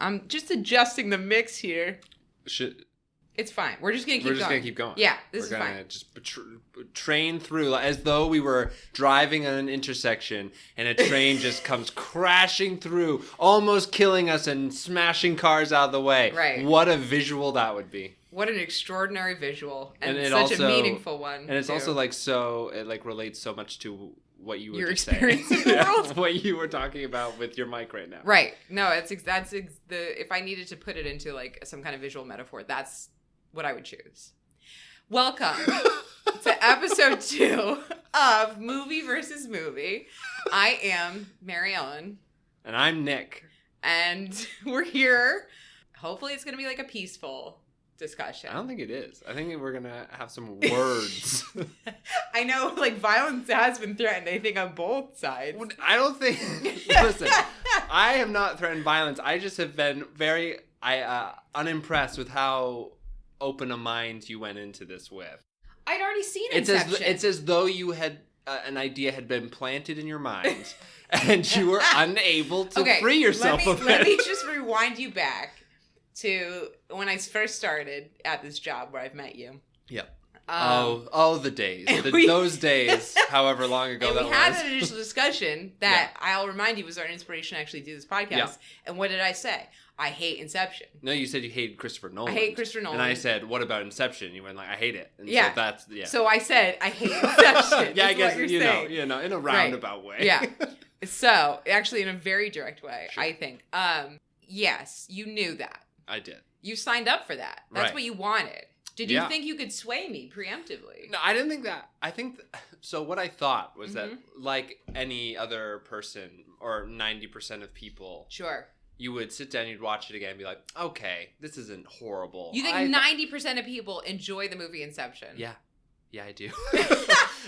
I'm just adjusting the mix here. It's fine. We're just going to keep going. We're just going to keep going. Yeah, this is fine. We're going to just train through as though we were driving on an intersection and a train just comes crashing through, almost killing us and smashing cars out of the way. Right. What a visual that would be. What an extraordinary visual. And it such also, a meaningful one. And it's also like so, it like relates so much to what you were your just experience saying. in the world. What you were talking about with your mic right now. Right. No, if I needed to put it into like some kind of visual metaphor, that's what I would choose. Welcome to episode 2 of Movie versus Movie. I am Mary Ellen. And I'm Nick. And we're here. Hopefully it's going to be like a peaceful discussion. I don't think it is. I think we're going to have some words. I know, like, violence has been threatened, I think, on both sides. I don't think... Listen, I have not threatened violence. I just have been very unimpressed with how open a mind you went into this with. I'd already seen Inception. It's as though you had an idea had been planted in your mind and you were unable to free yourself of it. Let me just rewind you back to when I first started at this job where I've met you. Yep. The days. Those days, however long ago that was. We had an initial discussion that I'll remind you was our inspiration to actually do this podcast. Yeah. And what did I say? I hate Inception. No, you said you hated Christopher Nolan. I hate Christopher Nolan. And I said, what about Inception? You went like, I hate it. And yeah. So that's, yeah. So I said, I hate Inception. Yeah, I guess, you know, in a roundabout way. Yeah. So, actually in a very direct way, sure. I think. Yes, you knew that. I did. You signed up for that. That's what you wanted. Did you think you could sway me preemptively? No, I didn't think that. So what I thought was that like any other person or 90% of people. Sure. You would sit down, you'd watch it again and be like, okay, this isn't horrible. You think 90% of people enjoy the movie Inception? Yeah. Yeah, I do.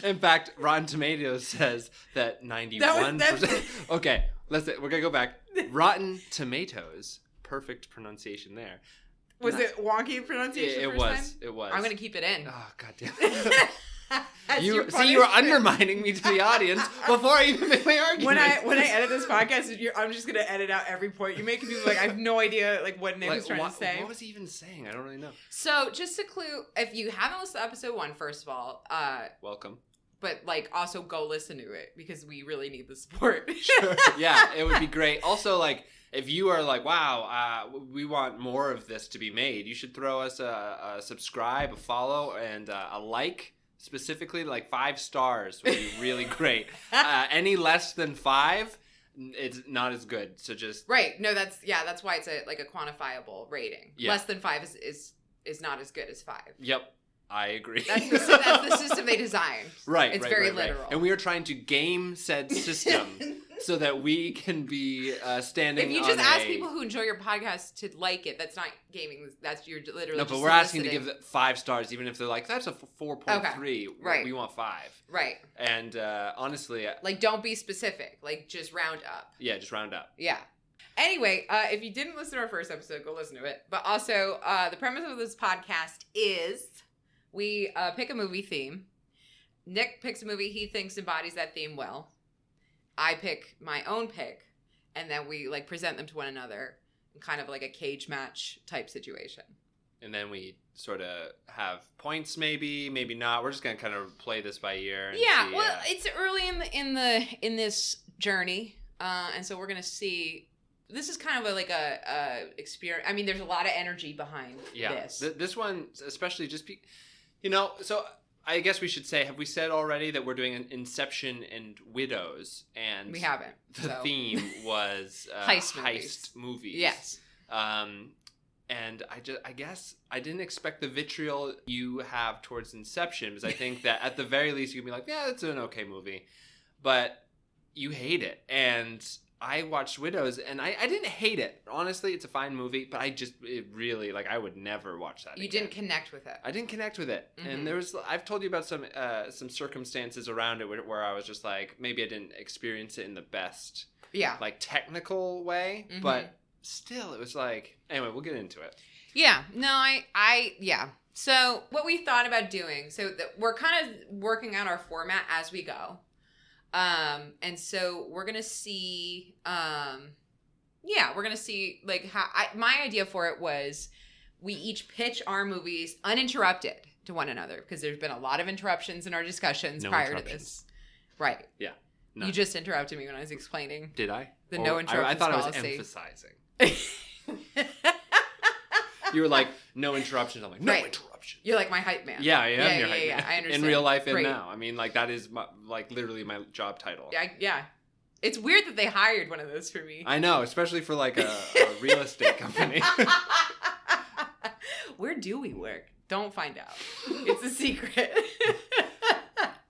In fact, Rotten Tomatoes says that 91%. Okay, we're going to go back. Rotten Tomatoes, perfect pronunciation there. Was it wonky pronunciation It was. I'm going to keep it in. Oh, goddamn. You were undermining me to the audience before I even made my argument. When I edit this podcast, I'm just going to edit out every point you make. And people like, I have no idea what Nick was trying to say. What was he even saying? I don't really know. So just to clue, if you haven't listened to episode 1, first of all, welcome. But like also go listen to it because we really need the support. Sure. Yeah, it would be great. Also, like, if you are like, wow, we want more of this to be made, you should throw us a subscribe, a follow, and a like. Specifically, like 5 stars would be really great. Any less than 5, it's not as good. So just right. No, that's why it's a quantifiable rating. Yeah. Less than 5 is not as good as 5. Yep. I agree. That's the system they designed. Right. It's very literal. Right. And we are trying to game said system so that we can be standing on If you just ask people who enjoy your podcast to like it, that's not gaming. That's you're literally No, but we're asking to give it 5 stars, even if they're like, that's a 4.3. Okay. Right. We want 5. Right. And honestly... like, don't be specific. Like, just round up. Yeah, just round up. Yeah. Anyway, if you didn't listen to our first episode, go listen to it. But also, the premise of this podcast is... we pick a movie theme. Nick picks a movie he thinks embodies that theme well. I pick my own pick, and then we like present them to one another in kind of like a cage match type situation. And then we sort of have points, maybe not. We're just gonna kind of play this by ear. And yeah, see, well, it's early in this journey, and so we're gonna see. This is kind of a experience. I mean, there's a lot of energy behind this. This one, especially, just so I guess we should say, have we said already that we're doing an Inception and Widows? And we haven't. The theme was heist movies. Yes. And I guess I didn't expect the vitriol you have towards Inception, because I think that at the very least you can be like, yeah, it's an okay movie, but you hate it. And I watched Widows, and I didn't hate it. Honestly, it's a fine movie, but it really, like, I would never watch that again. You didn't connect with it. I didn't connect with it. Mm-hmm. And I've told you about some circumstances around it where I was just like, maybe I didn't experience it in the best, like, technical way, but still, it was like, anyway, we'll get into it. Yeah. No, yeah. So what we thought about doing, we're kind of working out our format as we go. And so we're going to see, Yeah, we're going to see, like, how... my idea for it was we each pitch our movies uninterrupted to one another, because there's been a lot of interruptions in our discussions prior to this. Right. Yeah. No. You just interrupted me when I was explaining. Did I? The no interruptions I thought policy. I was emphasizing. You were like, no interruptions. I'm like, no interruptions. You're like my hype man. Yeah, I am your hype man. Yeah, I understand. In real life and now. I mean, like, that is, literally my job title. Yeah. It's weird that they hired one of those for me. I know, especially for, like, a real estate company. Where do we work? Don't find out. It's a secret.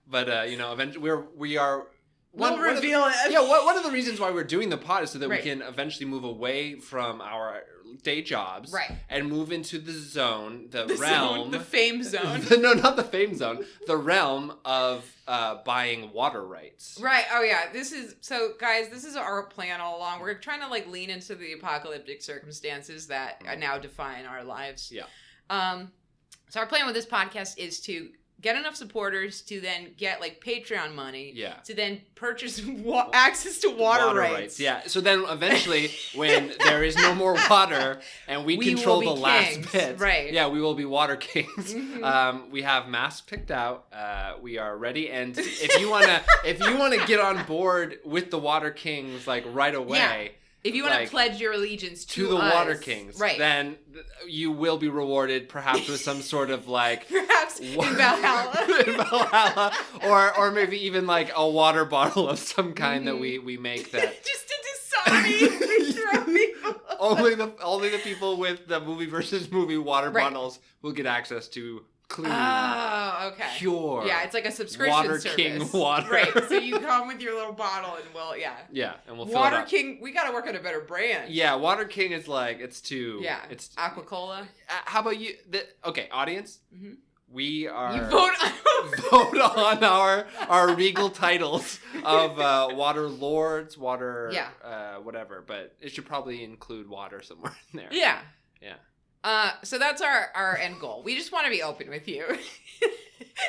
But, eventually we are... We'll reveal it. Yeah, one of the reasons why we're doing the pod is so that we can eventually move away from our day jobs. Right. And move into the zone, the realm. Zone, the fame zone. No, not the fame zone. The realm of buying water rights. Right. Oh, yeah. So, guys, this is our plan all along. We're trying to, like, lean into the apocalyptic circumstances that now define our lives. Yeah. So our plan with this podcast is to get enough supporters to then get, like, Patreon money. Yeah. To then purchase access to water rights. Yeah. So then eventually, when there is no more water and we control the last bit, right? Yeah, we will be water kings. Mm-hmm. We have masks picked out. We are ready. And if you wanna get on board with the water kings, like, right away. Yeah. If you want to pledge your allegiance to the us, Water Kings, then you will be rewarded, perhaps with some sort of, like, perhaps in Valhalla, in Valhalla, or maybe even, like, a water bottle of some kind that we make that just to decide throw people. only the people with the movie versus movie water bottles will get access to clean, pure, yeah, it's like a subscription Water service. King water, right? So you come with your little bottle, and and we'll fill Water it up. King. We got to work on a better brand. Yeah, Water King is like it's Aquacola. How about you? Okay, audience. Mm-hmm. We are you vote on our regal titles of water lords, water whatever, but it should probably include water somewhere in there. Yeah. So that's our end goal. We just want to be open with you.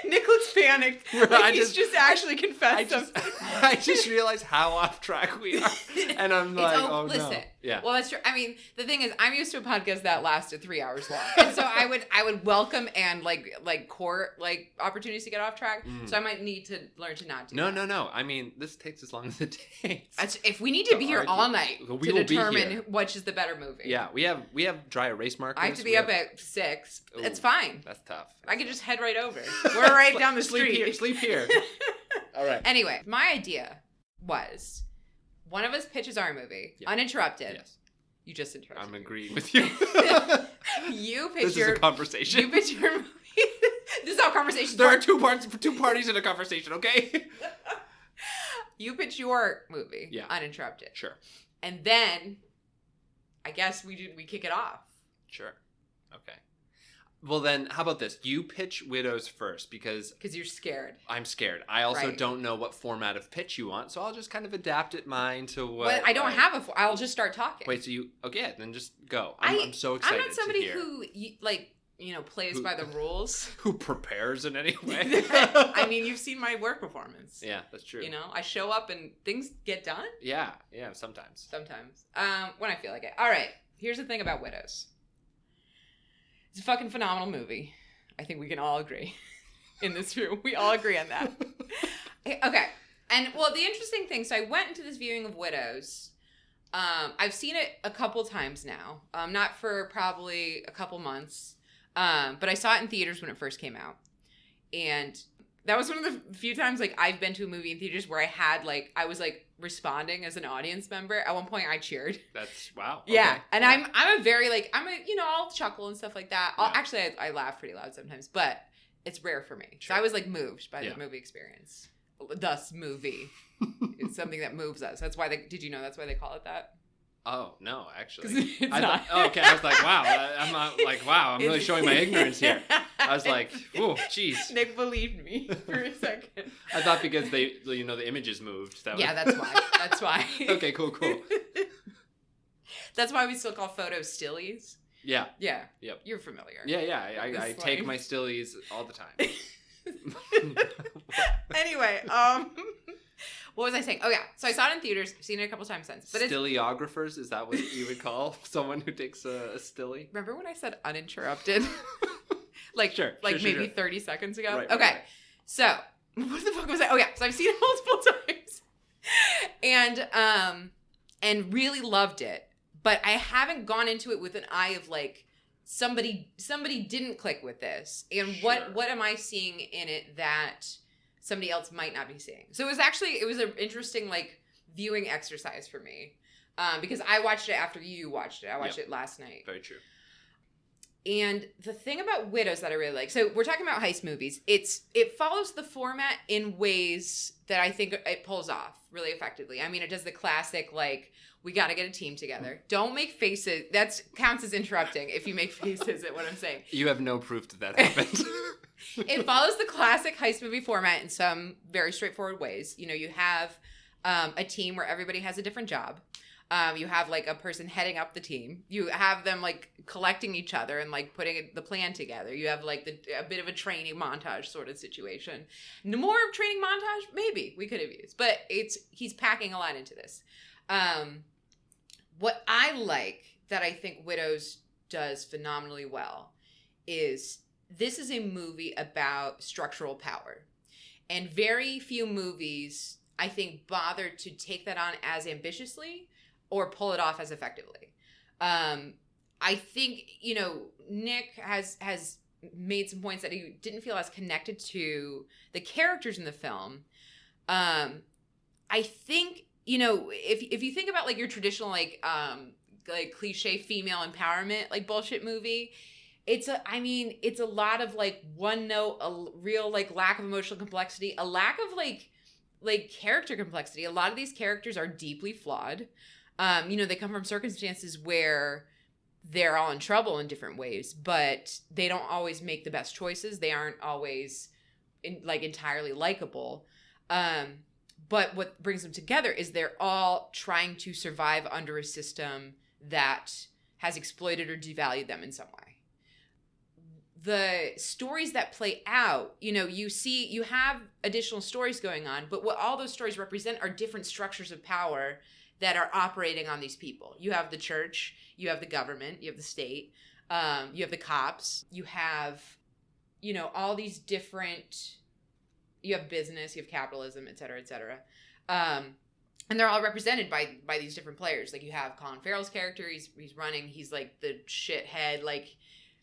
Nick looks panicked. Like he's just actually confessed something. I just realized how off track we are. And I'm like, listen. No. Yeah. Well, that's true. I mean, the thing is, I'm used to a podcast that lasted 3 hours long. And so I would welcome and like court opportunities to get off track. So I might need to learn to not do that. No. I mean, this takes as long as it takes. If we need to be here all night to determine which is the better movie. Yeah, we have dry erase markers. I have to be up at 6. Ooh, it's fine. That's tough. I could just head right over. We're right down the street. Sleep here. All right. Anyway, my idea was one of us pitches our movie, uninterrupted. Yes. You just interrupted. I'm agreeing with you. You pitch this is a conversation. You pitch your movie. This is how conversations There work. are two parties in a conversation, okay? You pitch your movie, uninterrupted. Sure. And then, I guess we kick it off. Sure. Okay. Well then, how about this? You pitch Widows first because you're scared. I'm scared. I also don't know what format of pitch you want, so I'll just kind of adapt it mine to what. But I don't have I'll just start talking. Wait, so then just go. I'm so excited. I'm not somebody who plays by the rules. Who prepares in any way. I mean, you've seen my work performance. Yeah, that's true. I show up and things get done. Yeah, sometimes. When I feel like it. All right, here's the thing about Widows. It's a fucking phenomenal movie. I think we can all agree in this room. We all agree on that. Okay. And, well, the interesting thing, so I went into this viewing of Widows. I've seen it a couple times now. Not for probably a couple months. But I saw it in theaters when it first came out. And that was one of the few times, I've been to a movie in theaters where I was, responding as an audience member. At one point, I cheered. That's, wow. Yeah. Okay. And I'm a very, I'll chuckle and stuff like that. Actually, I laugh pretty loud sometimes, but it's rare for me. Sure. So I was, moved by the movie experience. Thus, movie. It's something that moves us. That's why did you know that's why they call it that? Oh, no, actually. It's not. Okay, I was like, wow. I'm not I'm really showing my ignorance here. I was like, oh, jeez. Nick believed me for a second. I thought because the images moved. That's why. That's why. Okay, cool. That's why we still call photos stillies. Yeah. Yeah. Yep. You're familiar. Yeah. I take my stillies all the time. Anyway, What was I saying? Oh yeah, so I saw it in theaters. Seen it a couple times since. But Stilliographers, is that what you would call someone who takes a stilly? Remember when I said uninterrupted? Sure, 30 seconds ago. Right, okay, right. So what the fuck was I? Oh yeah, so I've seen it multiple times, and really loved it. But I haven't gone into it with an eye of like somebody didn't click with this, and what am I seeing in it that somebody else might not be seeing? So it was an interesting like viewing exercise for me, because I watched it after you watched it. I watched it last night. Very true. And the thing about Widows that I really like, so we're talking about heist movies. It follows the format in ways that I think it pulls off really effectively. I mean, it does the classic, like, we got to get a team together. Don't make faces. That counts as interrupting if you make faces at what I'm saying. You have no proof that happened. It follows the classic heist movie format in some very straightforward ways. You know, you have a team where everybody has a different job. You have like a person heading up the team. You have them like collecting each other and like putting the plan together. You have like a bit of a training montage sort of situation. More training montage, maybe we could have used, but he's packing a lot into this. What I like that I think Widows does phenomenally well is this is a movie about structural power, and very few movies I think bother to take that on as ambitiously or pull it off as effectively. I think, you know, Nick has made some points that he didn't feel as connected to the characters in the film. I think, you know, if you think about like your traditional like cliche female empowerment like bullshit movie, it's a lot of like one note, a real like lack of emotional complexity, a lack of like character complexity. A lot of these characters are deeply flawed. You know, they come from circumstances where they're all in trouble in different ways, but they don't always make the best choices. They aren't always entirely likable. But what brings them together is they're all trying to survive under a system that has exploited or devalued them in some way. The stories that play out, you know, you have additional stories going on, but what all those stories represent are different structures of power that are operating on these people. You have the church, you have the government, you have the state, you have the cops, you have, you know, all these different, you have business, you have capitalism, et cetera, et cetera. And they're all represented by these different players. Like you have Colin Farrell's character, he's running, he's like the shithead, like,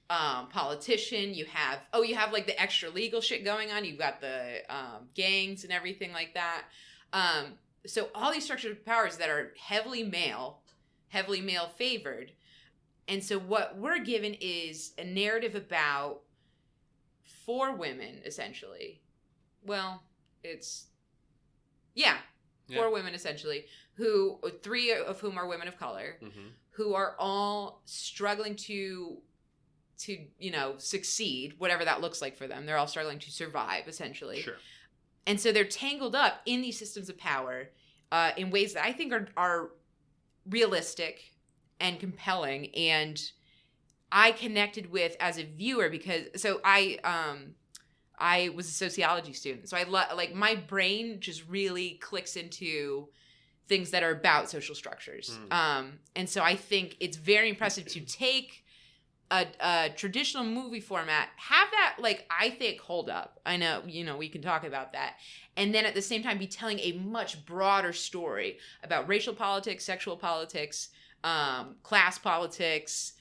politician. You have like the extra legal shit going on. You've got the gangs and everything like that. So all these structured powers that are heavily male favored. And so what we're given is a narrative about 4 women, essentially. Well, it's, 4 women, essentially, 3 of whom are women of color, who are all struggling to, you know, succeed, whatever that looks like for them. They're all struggling to survive, essentially. Sure. And so they're tangled up in these systems of power in ways that I think are realistic and compelling, and I connected with as a viewer because I was a sociology student, so I like my brain just really clicks into things that are about social structures, and so I think it's very impressive to take a traditional movie format, have that, like, I think, hold up. I know, you know, we can talk about that. And then at the same time be telling a much broader story about racial politics, sexual politics, class politics,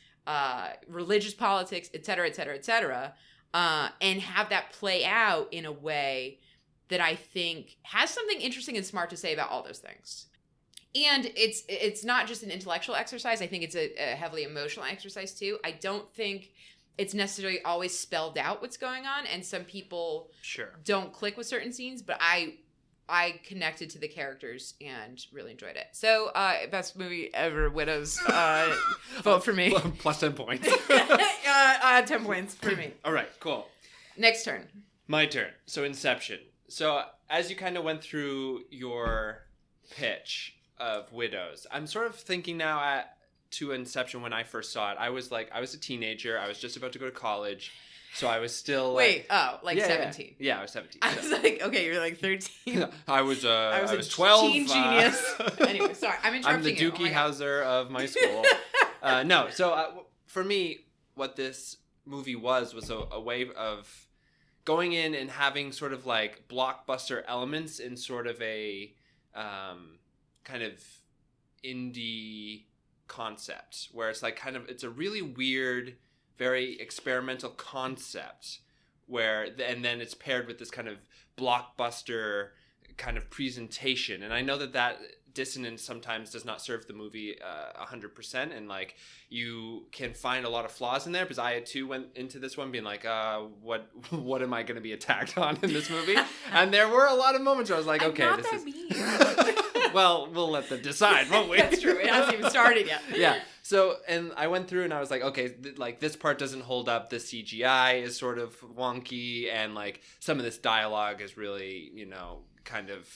religious politics, et cetera, et cetera, et cetera. And have that play out in a way that I think has something interesting and smart to say about all those things. And it's not just an intellectual exercise. I think it's a heavily emotional exercise too. I don't think it's necessarily always spelled out what's going on, and some people don't click with certain scenes, but I connected to the characters and really enjoyed it. So, best movie ever, Widows. Vote for me. Plus 10 points. 10 points for me. All right, cool. Next turn. My turn. So Inception. So as you kind of went through your pitch of Widows, I'm sort of thinking now to Inception when I first saw it. I was a teenager. I was just about to go to college. So I was still Wait, like, 17. Yeah, I was 17. I was like, okay, you're like 13. I was 12. Teen genius. Anyway, sorry, I'm interrupting you. I'm the Dookie Howser of my school. No, so for me, what this movie was a way of going in and having sort of like blockbuster elements in sort of a kind of indie concept, where it's like it's a really weird, very experimental concept and then it's paired with this kind of blockbuster kind of presentation. And I know that dissonance sometimes does not serve the movie 100%, and like you can find a lot of flaws in there, because I too went into this one being like, what am I going to be attacked on in this movie? And there were a lot of moments where I was like, okay, this is mean. Well, we'll let them decide, won't we? That's true. It hasn't even started yet. Yeah. So, and I went through and I was like, okay, like this part doesn't hold up. The CGI is sort of wonky, and like some of this dialogue is really, kind of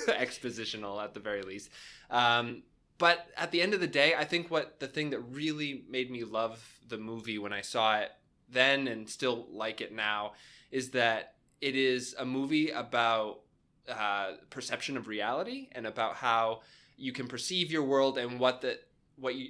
expositional at the very least. But at the end of the day, I think the thing that really made me love the movie when I saw it then and still like it now is that it is a movie about perception of reality, and about how you can perceive your world and what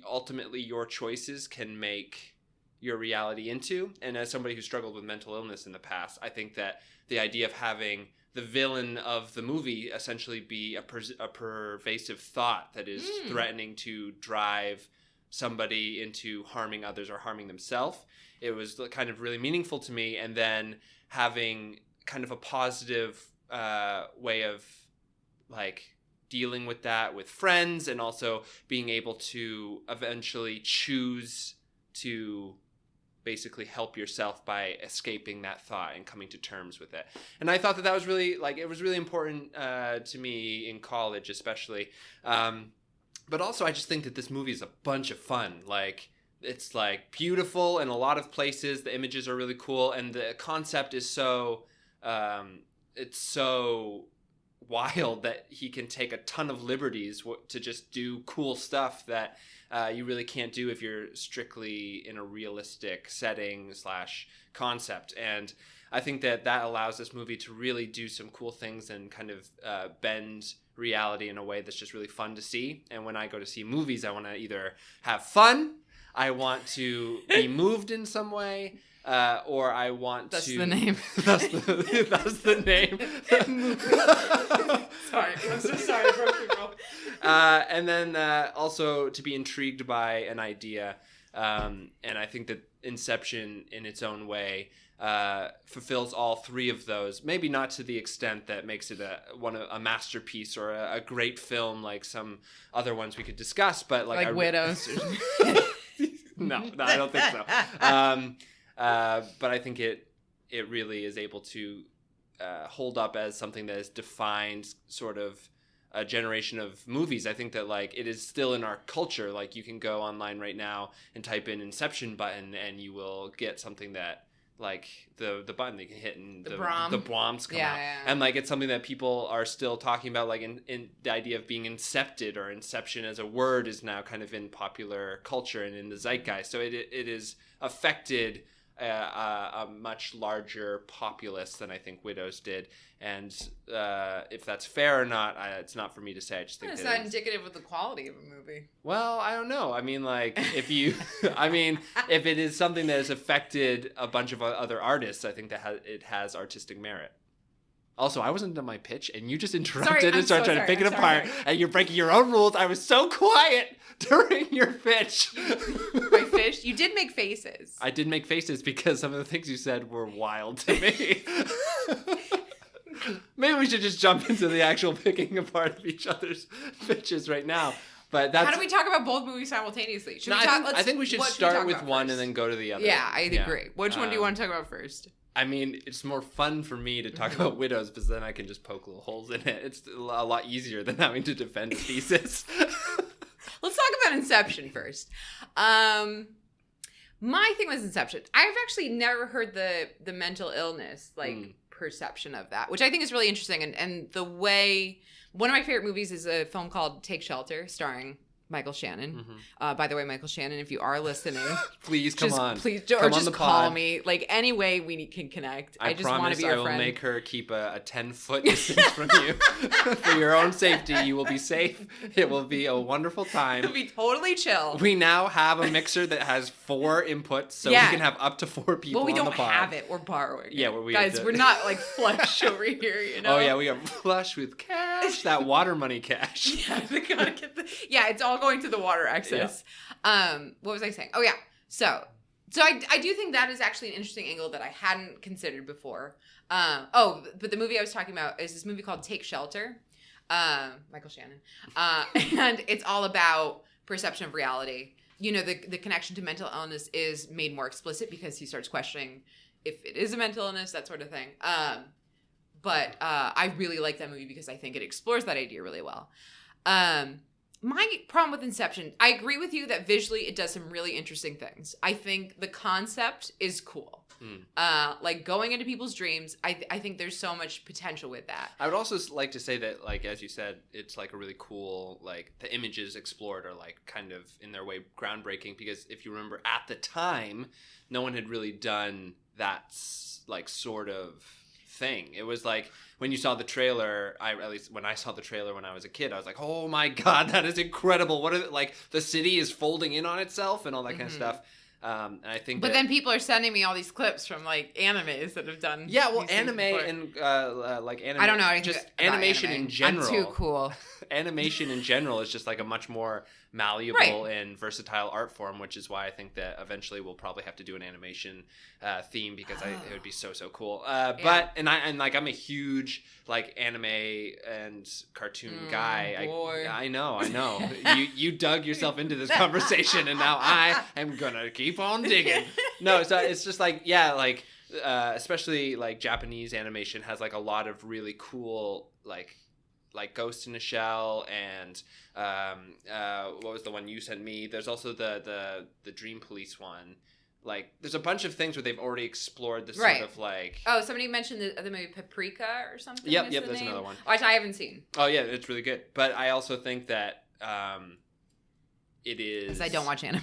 ultimately your choices can make your reality into. And as somebody who struggled with mental illness in the past, I think that the idea of having the villain of the movie essentially be a pervasive thought that is threatening to drive somebody into harming others or harming themselves, it was kind of really meaningful to me. And then having kind of a positive way of like dealing with that with friends, and also being able to eventually choose to basically help yourself by escaping that thought and coming to terms with it. And I thought that was really it was really important to me in college, especially. But also I just think that this movie is a bunch of fun. Like, it's like beautiful in a lot of places. The images are really cool, and the concept is so it's so wild that he can take a ton of liberties to just do cool stuff that you really can't do if you're strictly in a realistic setting / concept. And I think that allows this movie to really do some cool things and kind of bend reality in a way that's just really fun to see. And when I go to see movies, I want to either have fun, I want to be moved in some way, or I want That's to... the name. That's the name. Sorry. I'm so sorry, bro. And then also to be intrigued by an idea. And I think that Inception, in its own way, fulfills all three of those. Maybe not to the extent that makes it a masterpiece or a great film like some other ones we could discuss, but like Widows. No, I don't think so. But I think it really is able to hold up as something that has defined sort of a generation of movies. I think that like it is still in our culture. Like, you can go online right now and type in Inception button, and you will get something that like the button that you can hit, and the bombs come out. Yeah. And like it's something that people are still talking about, like in the idea of being incepted, or Inception as a word is now kind of in popular culture and in the zeitgeist. So it is affected a much larger populace than I think Widows did. And if that's fair or not, it's not for me to say. I just think it's not indicative of the quality of a movie. Well, I don't know. I mean, like, if it is something that has affected a bunch of other artists, I think that it has artistic merit. Also, I wasn't done my pitch, and you just interrupted and started trying to pick it apart, and you're breaking your own rules. I was so quiet during your pitch. My fish? You did make faces. I did make faces because some of the things you said were wild to me. Maybe we should just jump into the actual picking apart of each other's pitches right now. But how do we talk about both movies simultaneously? I think we should start with one and then go to the other. Yeah, I agree. Which one do you want to talk about first? I mean, it's more fun for me to talk about Widows, because then I can just poke little holes in it. It's a lot easier than having to defend a thesis. Let's talk about Inception first. My thing was Inception. I've actually never heard the mental illness perception of that, which I think is really interesting. And the way, one of my favorite movies is a film called Take Shelter, starring Michael Shannon. Mm-hmm. By the way, Michael Shannon, if you are listening, please come on. Please, come or just on the call pod. me. Like, any way we can connect. I just want to be your friend. I will make her keep a 10-foot distance from you. For your own safety, you will be safe. It will be a wonderful time. It'll be totally chill. We now have a mixer that has 4 inputs, so we can have up to 4 people on the pod. Well, we don't have it. We're borrowing Yeah, it. we Guys, we're not, like, flush over here, you know? Oh, yeah, we are flush with cash. That water money cash. Yeah, we gotta get it's all going to the water access. Yeah. What was I saying? Oh, yeah. So I do think that is actually an interesting angle that I hadn't considered before. But the movie I was talking about is this movie called Take Shelter. Michael Shannon. And it's all about perception of reality. You know, the connection to mental illness is made more explicit because he starts questioning if it is a mental illness, that sort of thing. But I really like that movie because I think it explores that idea really well. My problem with Inception, I agree with you that visually it does some really interesting things. I think the concept is cool. Like going into people's dreams, I think there's so much potential with that. I would also like to say that, like, as you said, it's like a really cool, like, the images explored are like kind of in their way groundbreaking, because if you remember at the time, no one had really done that like sort of thing. It was like when you saw the trailer, at least when I saw the trailer when I was a kid, I was like, oh my God, that is incredible. What are like the city is folding in on itself and all that kind of stuff. And I think then people are sending me all these clips from like animes that have done anime and like anime. I don't know just animation anime. in general. I'm too cool. Animation in general is just like a much more malleable and versatile art form, which is why I think that eventually we'll probably have to do an animation theme, because it would be so cool. But I'm a huge like anime and cartoon guy. Boy. I know. you dug yourself into this conversation, and now I am gonna keep on digging. No, so it's just like especially like Japanese animation has like a lot of really cool like Ghost in a Shell and what was the one you sent me? There's also the Dream Police one. Like, there's a bunch of things where they've already explored this sort of like... Oh, somebody mentioned the movie Paprika or something? Yep, that's another one. Which I haven't seen. Oh, yeah, it's really good. But I also think that it is... Because I don't watch anime.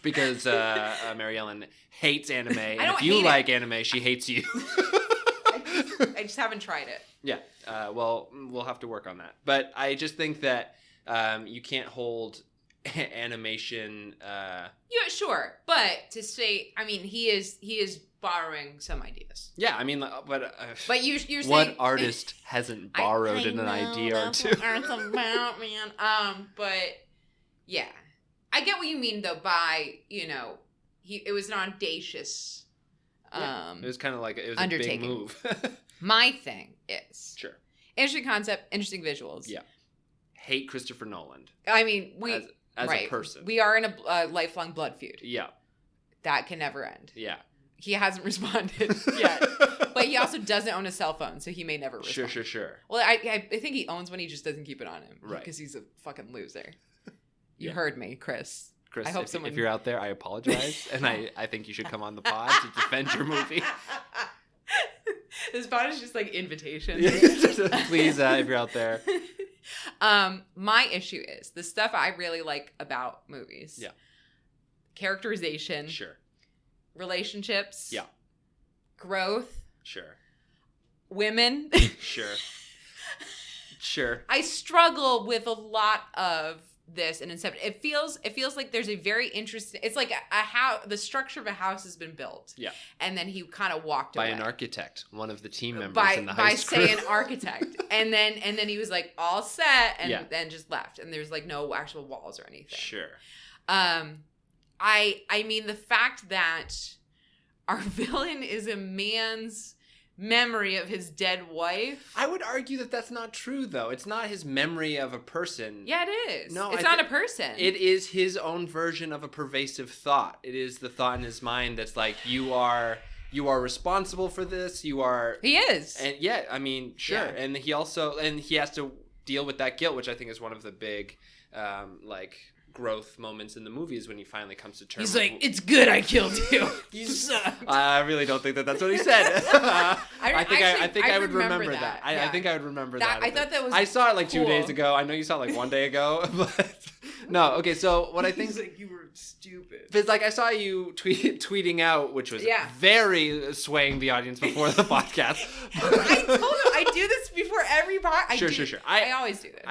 Because Mary Ellen hates anime. And if you like anime, she hates you. I just haven't tried it. Yeah. Well, we'll have to work on that. But I just think that you can't hold animation. Yeah, sure. But to say, I mean, he is borrowing some ideas. Yeah, I mean, but you're saying, what artist hasn't borrowed an idea or two? That's about, man. But yeah, I get what you mean though. By it was an audacious. It was kind of like it was undertaking. A big move. My thing is interesting concept, interesting visuals. Yeah, hate Christopher Nolan. I mean, as a person, we are in a lifelong blood feud. Yeah, that can never end. Yeah, he hasn't responded yet, but he also doesn't own a cell phone, so he may never respond. Sure. Well, I think he owns one. He just doesn't keep it on him, right? Because he's a fucking loser. You heard me, Chris. I hope if you're out there, I apologize, and I think you should come on the pod to defend your movie. This pod is just like invitation. Please, if you're out there. My issue is the stuff I really like about movies. Yeah. Characterization. Sure. Relationships. Yeah. Growth. Sure. Women. Sure. I struggle with a lot of this in Inception. It feels like there's a very interesting. It's like a how the structure of a house has been built. Yeah. And then he kind of walked by away. An architect, one of the team members in the heist crew. By say an architect, and then he was like all set, and then just left, and there's like no actual walls or anything. Sure. I mean the fact that our villain is a man's memory of his dead wife. I would argue that that's not true, though. It's not his memory of a person. Yeah, it is. No, it's not a person. It is his own version of a pervasive thought. It is the thought in his mind that's like, you are responsible for this. You are. He is. And yeah, I mean, sure. Yeah. And he has to deal with that guilt, which I think is one of the big, growth moments in the movie is when he finally comes to terms. He's like, "It's good I killed you. You suck." I really don't think that's what he said. I think I would remember that. I think I would remember that. I thought that was. I saw it like 2 days ago. I know you saw it like 1 day ago, but No, okay, so what I think... He's like, you were stupid. It's like I saw you tweeting out, which was very swaying the audience before the podcast. I told him I do this before every podcast. Sure. I always do this.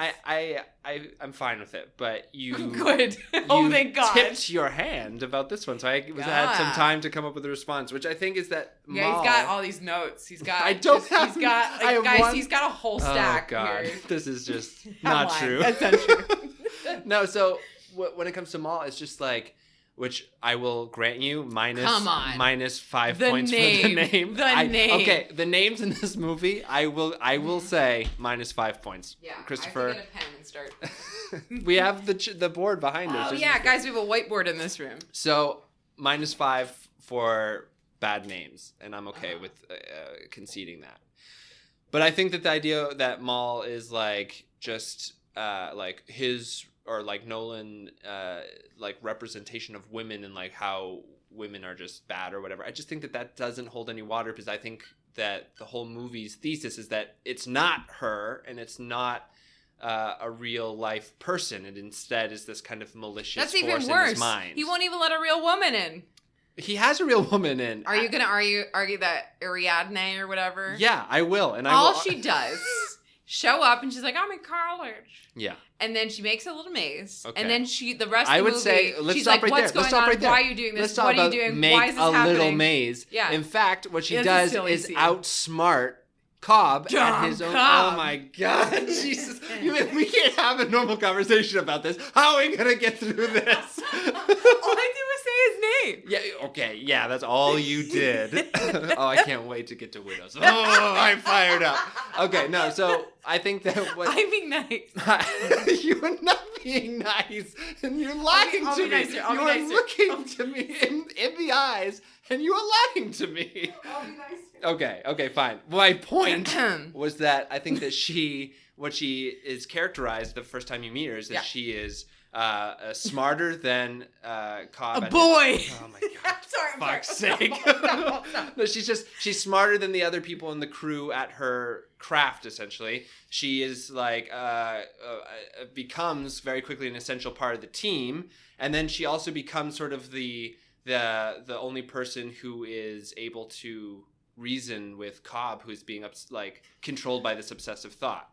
I'm fine with it, but you... Good. Oh, thank God. tipped your hand about this one, so I had some time to come up with a response, which I think is that he's got all these notes. He's got... I don't have... He's got... Like, guys, he's got a whole stack. Oh, God. Here. This is just not true. That's not true. No, so when it comes to Maul, it's just like... Which I will grant you minus 5 points for the name. Name. Okay, the names in this movie, I will say minus 5 points. Yeah, Christopher. I have to get a pen and start. We have the board behind us. Oh yeah, guys, we have a whiteboard in this room. So minus 5 for bad names, and I'm okay with conceding that. But I think that the idea that Maul is like just like his or like Nolan like representation of women and like how women are just bad or whatever. I just think that doesn't hold any water, because I think that the whole movie's thesis is that it's not her and it's not a real life person. It instead is this kind of malicious force in his mind. He won't even let a real woman in. He has a real woman in. Are you gonna argue that Ariadne or whatever? Yeah, I will. And she does show up and she's like, I'm in college. Yeah. And then she makes a little maze. Okay. And then the rest of the movie, say, let's she's stop like, right what's there. going Let's stop on? right there. Why are you doing this? Let's talk What are you about doing? make Why is this a happening? little maze. Yeah. In fact, what she It's does a silly is scene. outsmart Cobb at his own... Cobb. Oh my God, Jesus. We can't have a normal conversation about this. How are we going to get through this? All I did was say his name. Yeah, okay, yeah, that's all you did. Oh, I can't wait to get to Widows. Oh, I'm fired up. Okay, no, so I think that what... I'm being nice. You are not being nice, and you're lying to me. Nicer. You are looking to me in the eyes, and you are lying to me. I'll be nicer. Okay, fine. My point was that I think that what she is characterized the first time you meet her is that she is smarter than Cobb. A boy. Oh my God! I'm Fuck's sake! Stop. No, she's smarter than the other people in the crew at her craft. Essentially, she is like becomes very quickly an essential part of the team, and then she also becomes sort of the only person who is able to reason with Cobb, who's being controlled by this obsessive thought.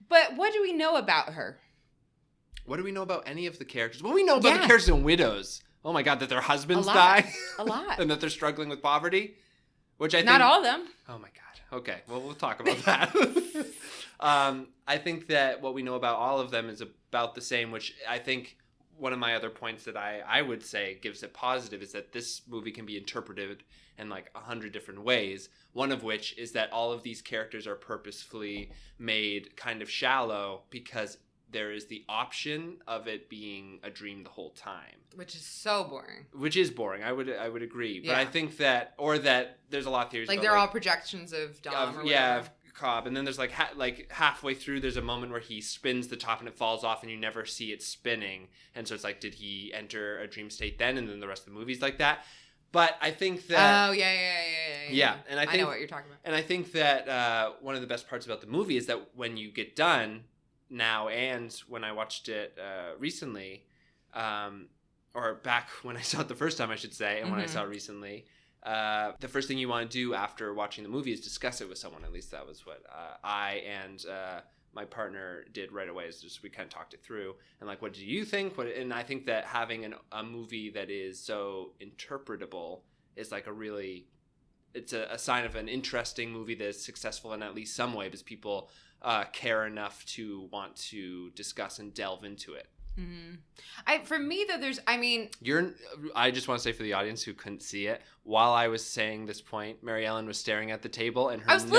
But what do we know about her? What do we know about any of the characters? What do we know about the characters in Widows? Oh my God, that their husbands die? A lot. And that they're struggling with poverty? Which I think... Not all of them. Oh my God. Okay, well, we'll talk about that. I think that what we know about all of them is about the same, which I think one of my other points that I would say gives it positive is that this movie can be interpreted in like 100 different ways. One of which is that all of these characters are purposefully made kind of shallow because there is the option of it being a dream the whole time. Which is so boring. Which is boring. I would agree. But Yeah. I think that there's a lot of theories Like about, they're all projections of Dom or whatever. of Cobb. And then there's like halfway through there's a moment where he spins the top and it falls off and you never see it spinning. And so it's like, did he enter a dream state then? And then the rest of the movie's like that. But I think that... Oh, yeah. Yeah, and I know what you're talking about. And I think that one of the best parts about the movie is that when you get done now, and when I watched it recently, or back when I saw it the first time, I should say, and when I saw it recently, the first thing you want to do after watching the movie is discuss it with someone. At least that was what I and my partner did right away. Is just we kind of talked it through and like, what do you think? And I think that having a movie that is so interpretable is like it's a sign of an interesting movie that is successful in at least some way, because people care enough to want to discuss and delve into it. Mm-hmm. For me, though, I just want to say for the audience who couldn't see it, while I was saying this point, Mary Ellen was staring at the table and her nose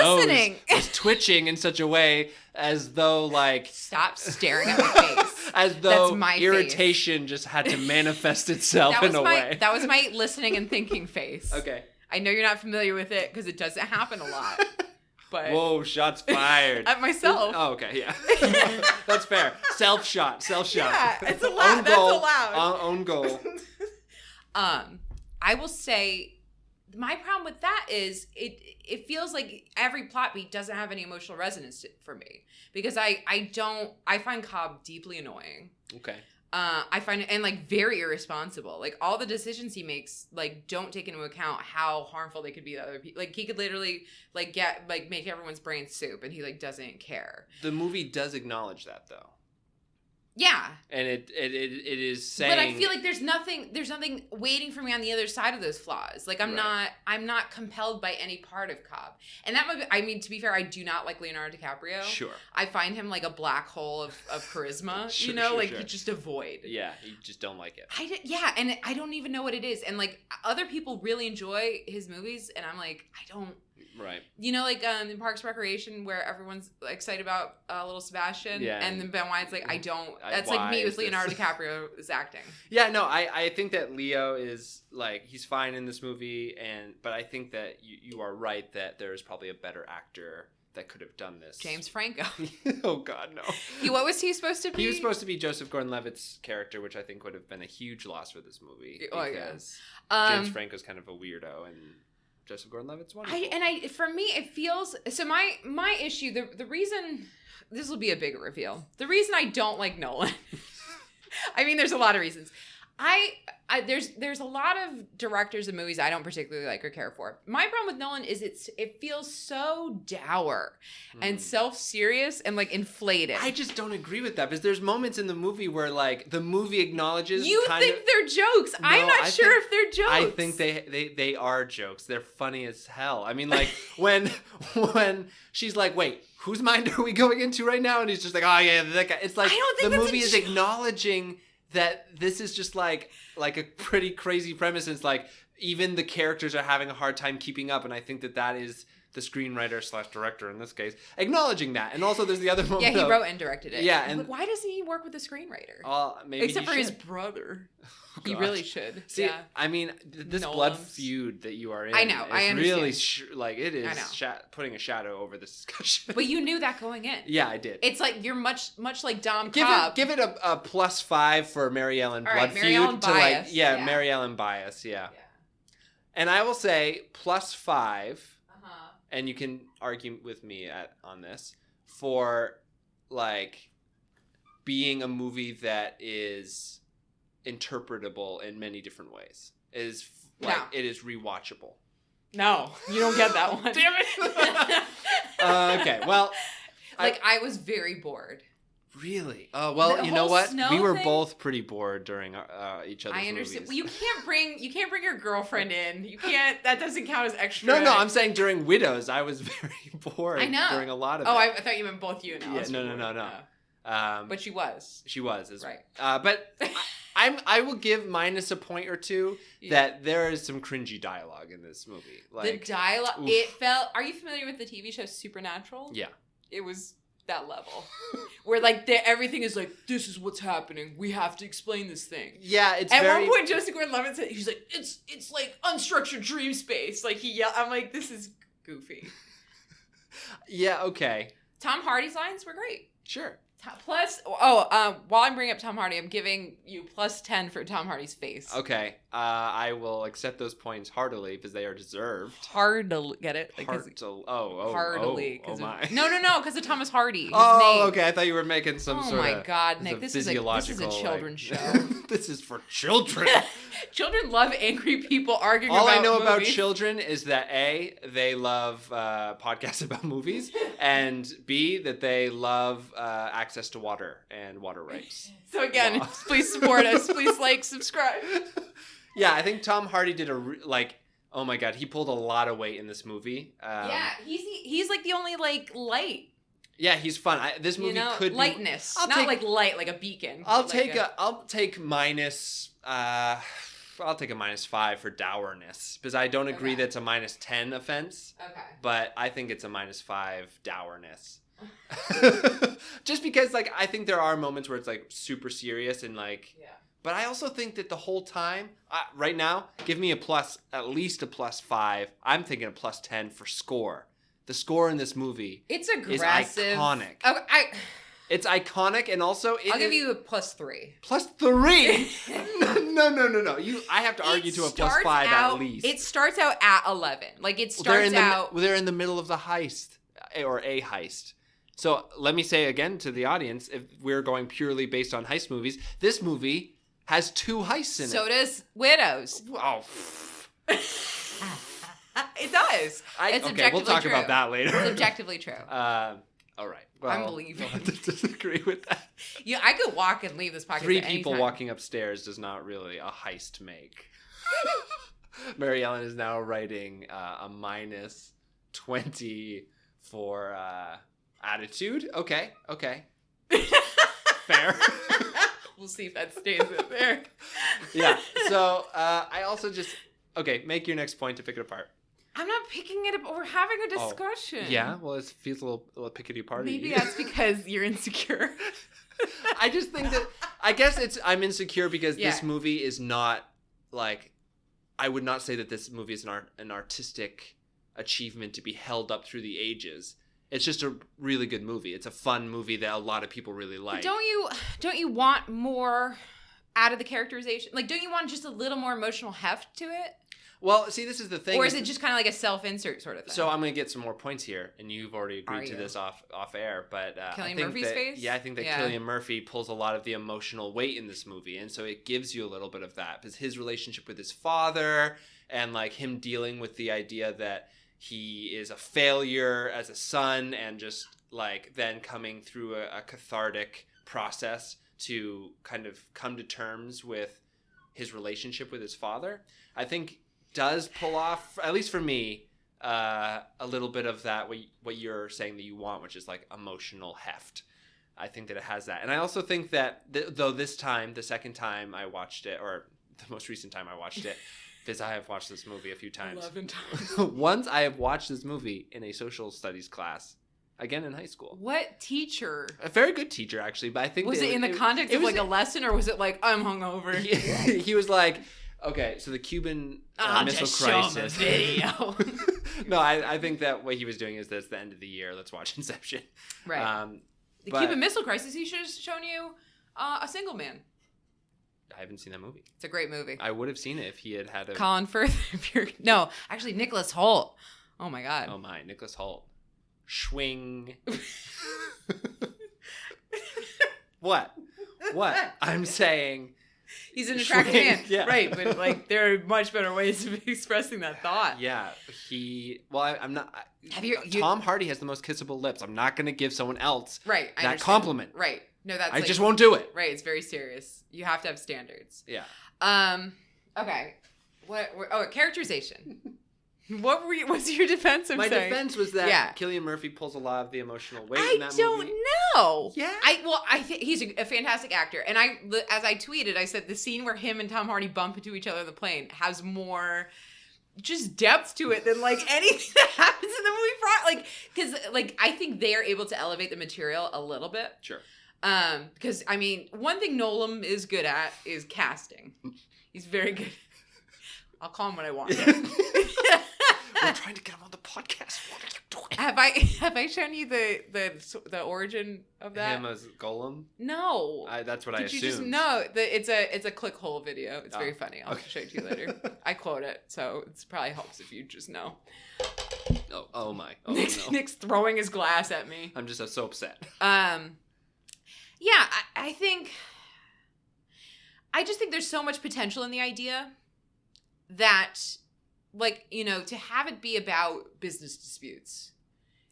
was twitching in such a way as though like... Stop staring at my face. As though That's my irritation face. just had to manifest itself in a way. That was my listening and thinking face. Okay. I know you're not familiar with it because it doesn't happen a lot. But whoa, shots fired. At myself. Oh, okay, yeah. That's fair. Self-shot. Yeah, it's allowed. That's allowed. Own goal. I will say my problem with that is it feels like every plot beat doesn't have any emotional resonance for me, because I find Cobb deeply annoying. Okay. I find it, and like very irresponsible. Like all the decisions he makes, like don't take into account how harmful they could be to other people. Like he could literally like make everyone's brain soup, and he like doesn't care. The movie does acknowledge that though. Yeah. And it is saying, but I feel like there's nothing waiting for me on the other side of those flaws. Like I'm not compelled by any part of Cobb. And that might be, I mean, to be fair, I do not like Leonardo DiCaprio. Sure. I find him like a black hole of charisma, Sure, you just avoid. Yeah, you just don't like it. And I don't even know what it is. And like other people really enjoy his movies, and I'm like, I don't. Right. You know, like in Parks and Recreation, where everyone's excited about little Sebastian, and then Ben Wyatt's like, I don't. That's like me with Leonardo DiCaprio's acting. Yeah, no, I think that Leo is like, he's fine in this movie, but I think that you are right that there is probably a better actor that could have done this. James Franco. Oh God, no. What was he supposed to be? He was supposed to be Joseph Gordon-Levitt's character, which I think would have been a huge loss for this movie because James Franco's kind of a weirdo and Joseph Gordon-Levitt's wonderful. For me, it feels so. My issue, the reason, this will be a bigger reveal. The reason I don't like Nolan. I mean, there's a lot of reasons. There's a lot of directors and movies I don't particularly like or care for. My problem with Nolan is it feels so dour and self-serious and like inflated. I just don't agree with that because there's moments in the movie where like the movie acknowledges they're jokes. No, I'm not sure if they're jokes. I think they are jokes. They're funny as hell. I mean, like when she's like, wait, whose mind are we going into right now? And he's just like, oh yeah, that guy. It's like the movie is acknowledging that this is just like a pretty crazy premise. It's like even the characters are having a hard time keeping up, and I think that is the screenwriter / director in this case acknowledging that. And also there's the other moment. Yeah, he wrote and directed it. Yeah, and why doesn't he work with the screenwriter? Maybe except for his brother. Oh, he really should. See, yeah. I mean, this blood feud that you are in. I know. I understand. Really, it is putting a shadow over this discussion. But you knew that going in. Yeah, I did. It's like you're much like Dom Cobb. Give it a +5 for Mary Ellen blood feud. Mary Ellen bias. Mary Ellen bias. Yeah. And I will say +5. And you can argue with me on this for like being a movie that is interpretable in many different ways. It is rewatchable. No, you don't get that one. Damn it. Okay, well, I was very bored. Really? Oh well, you know what? We were both pretty bored during each other's I understand. movies. Well, you can't bring your girlfriend in. You can't. That doesn't count as extra. No. I'm saying during Widows, I was very bored. I know. During a lot of. Oh, I thought you meant both you and Alice. Yeah, no. But she was. She was right. But I will give minus a point or two that there is some cringy dialogue in this movie. Like the dialogue, oof. It felt. Are you familiar with the TV show Supernatural? Yeah. It was that level where like everything is like, this is what's happening, we have to explain this thing. Yeah, it's at one point Joseph Gordon-Levitt said, he's like, it's like unstructured dream space, like he yelled. I'm like, this is goofy. Yeah, okay. Tom Hardy's lines were great. Sure. While I'm bringing up Tom Hardy, I'm giving you +10 for Tom Hardy's face. Okay, I will accept those points heartily because they are deserved. Heartily, get it? Heartily. Heartily. Oh my. No, because of Thomas Hardy. His name. Okay. I thought you were making some sort of. Oh my God, Nick! This is a children's show. This is for children. Children love angry people arguing. All about I know movies. about children is that A, they love podcasts about movies, and B, that they love access to water and water rights. So again, please support us. Please subscribe. Yeah, I think Tom Hardy did oh my God, he pulled a lot of weight in this movie. Yeah, he's like the only light. Yeah, he's fun. This movie could be lightness, not light like a beacon. I'll take minus. I'll take a -5 for dourness because I don't agree that's a -10 offense. Okay. But I think it's a -5 dourness. Just because I think there are moments where it's super serious and yeah. But I also think that the whole time right now, give me at least a +5. I'm thinking a +10 for score. The score in this movie it's aggressive. Is iconic. Oh, it's iconic, and also I'll give you a +3. +3? No. I have to argue to a +5 at least. It starts out at 11. They're in the middle of the heist or a heist. So let me say again to the audience, if we're going purely based on heist movies, this movie has 2 heists in it. So does Widows. Oh. It does. It's okay, we'll talk true. about that later. It's objectively true. All right. Well, I'm leaving. I disagree with that. Yeah, I could walk and leave this podcast 3 at any people time. walking upstairs does not really a heist make. Mary Ellen is now writing a minus 20 for attitude. Okay. Fair. We'll see if that stays in there. Yeah. So I also just... Okay, make your next point to pick it apart. I'm not picking it up. We're having a discussion. Yeah, well, it feels a little pickety party. Maybe that's because you're insecure. I just think that... I guess I'm insecure because this movie is not, like... I would not say that this movie is an artistic achievement to be held up through the ages. It's just a really good movie. It's a fun movie that a lot of people really like. Don't you want more out of the characterization? Like, don't you want just a little more emotional heft to it? Well, see, this is the thing. Or is it just kind of like a self-insert sort of thing? So I'm going to get some more points here, and you've already agreed to this off air. But Cillian Murphy's face? Yeah, I think that Cillian Murphy pulls a lot of the emotional weight in this movie, and so it gives you a little bit of that. Because his relationship with his father, and like him dealing with the idea that he is a failure as a son, and just like then coming through a cathartic process to kind of come to terms with his relationship with his father, I think does pull off, at least for me, a little bit of that what you're saying that you want, which is like emotional heft. I think that it has that. And I also think that though this time, the second time I watched it, or the most recent time I watched it, because I have watched this movie a few times. 11 times. Once I have watched this movie in a social studies class, again in high school. What teacher? A very good teacher, actually. But I think was it in the context of like a lesson, or was it like I'm hungover? He was like, okay, so the Cuban Missile Crisis. Show him a video. No, I think that what he was doing is that's the end of the year. Let's watch Inception. Right. The Cuban Missile Crisis. He should have shown you A Single Man. I haven't seen that movie. It's a great movie. I would have seen it if he had a... Colin Firth. No, actually, Nicholas Hoult. Oh my God. Oh my, Nicholas Hoult. Schwing. What? I'm saying... He's an attractive man. Yeah. Right, but like there are much better ways of expressing that thought. Yeah, I'm not... Tom Hardy has the most kissable lips. I'm not going to give someone else that compliment. Right. No, that's I just won't do it. Right, it's very serious. You have to have standards. Yeah. Okay. Characterization. What's your defense? My defense was that Cillian Murphy pulls a lot of the emotional weight in that movie. I don't know. Yeah. I think he's a fantastic actor. And as I tweeted, I said the scene where him and Tom Hardy bump into each other on the plane has more just depth to it than like anything that happens in the movie. Because I think they are able to elevate the material a little bit. Sure. Because I mean, one thing Nolan is good at is casting. He's very good. I'll call him when I want. We're trying to get him on the podcast. What are you doing? Have I shown you the origin of that? Him as Golem? No. That's what I assumed. You just no? It's a click hole video. It's very funny. I'll show it to you later. I quote it, so it probably helps if you just know. Oh my! Oh Nick's throwing his glass at me. I'm just so upset. Yeah, I think. I just think there's so much potential in the idea that, like, you know, to have it be about business disputes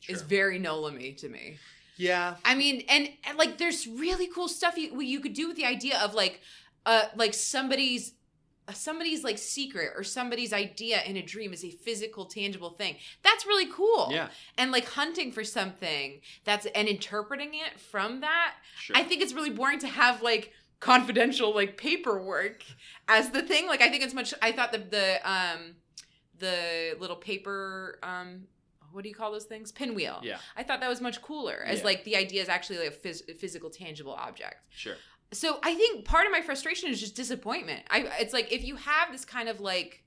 is very Nolan-y to me. Yeah. I mean, and like, there's really cool stuff you could do with the idea of like somebody's like secret or somebody's idea in a dream is a physical, tangible thing. That's really cool. Yeah. And like hunting for something and interpreting it from that. Sure. I think it's really boring to have like confidential like paperwork as the thing. Like I think it's much. I thought the little paper. What do you call those things? Pinwheel. Yeah. I thought that was much cooler as like the idea is actually like a physical, tangible object. Sure. So I think part of my frustration is just disappointment. It's like if you have this kind of like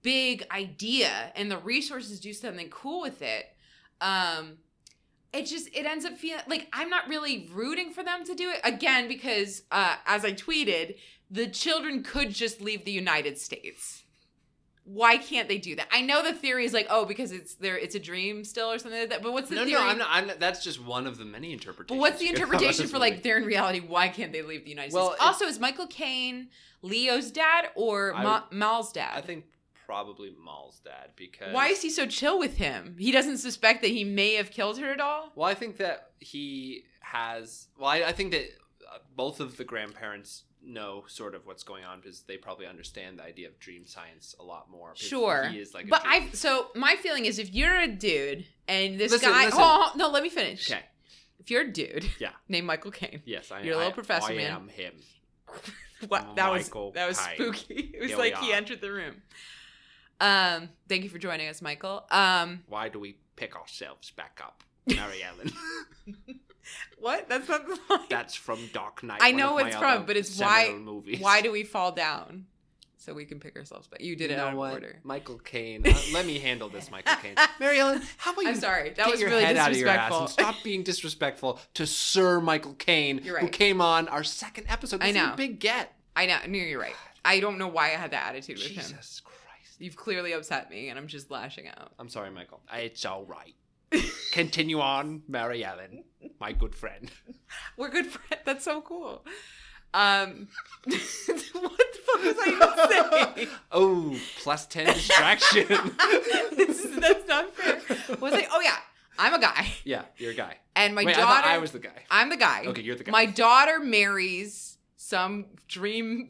big idea and the resources do something cool with it, it ends up feeling like I'm not really rooting for them to do it again because as I tweeted, the children could just leave the United States. Why can't they do that? I know the theory is like, oh, because it's a dream still or something like that. But what's the theory? No, I'm not. That's just one of the many interpretations. But what's the interpretation for like they're in reality? Why can't they leave the United States? Also, is Michael Caine Leo's dad or Mal's dad? I think probably Mal's dad, because why is he so chill with him? He doesn't suspect that he may have killed her at all? Well, I think that he has. Well, I think that both of the grandparents know sort of what's going on because they probably understand the idea of dream science a lot more. Sure. He is like but so my feeling is if you're a dude and this listen. Oh, no, let me finish. Okay. If you're a dude named Michael Caine. Yes, you're a little professor man. I am him. What? That was spooky. It was like he entered the room. Thank you for joining us, Michael. Why do we pick ourselves back up, Mary Ellen? What? That's not the line. That's from Dark Knight. I know it's from, but it's why movies. do we fall down? So we can pick ourselves back. You did it out of order. Michael Caine. Let me handle this, Michael Caine. Mary Ellen, how about you? I'm sorry. That get was your really head disrespectful. Out of your ass and stop being disrespectful to Sir Michael Caine, who came on our second episode. This is a big get. I know. No, you're right. I don't know why I had that attitude with him. Jesus Christ. You've clearly upset me, and I'm just lashing out. I'm sorry, Michael. It's all right. Continue on, Mary Ellen, my good friend. We're good friends. That's so cool. What the fuck was I even saying? Oh, +10 distraction. That's not fair. Was I? Oh yeah, I'm a guy. Yeah, you're a guy. And my Wait, daughter. I thought I was the guy. I'm the guy. Okay, you're the guy. My daughter marries some dreamy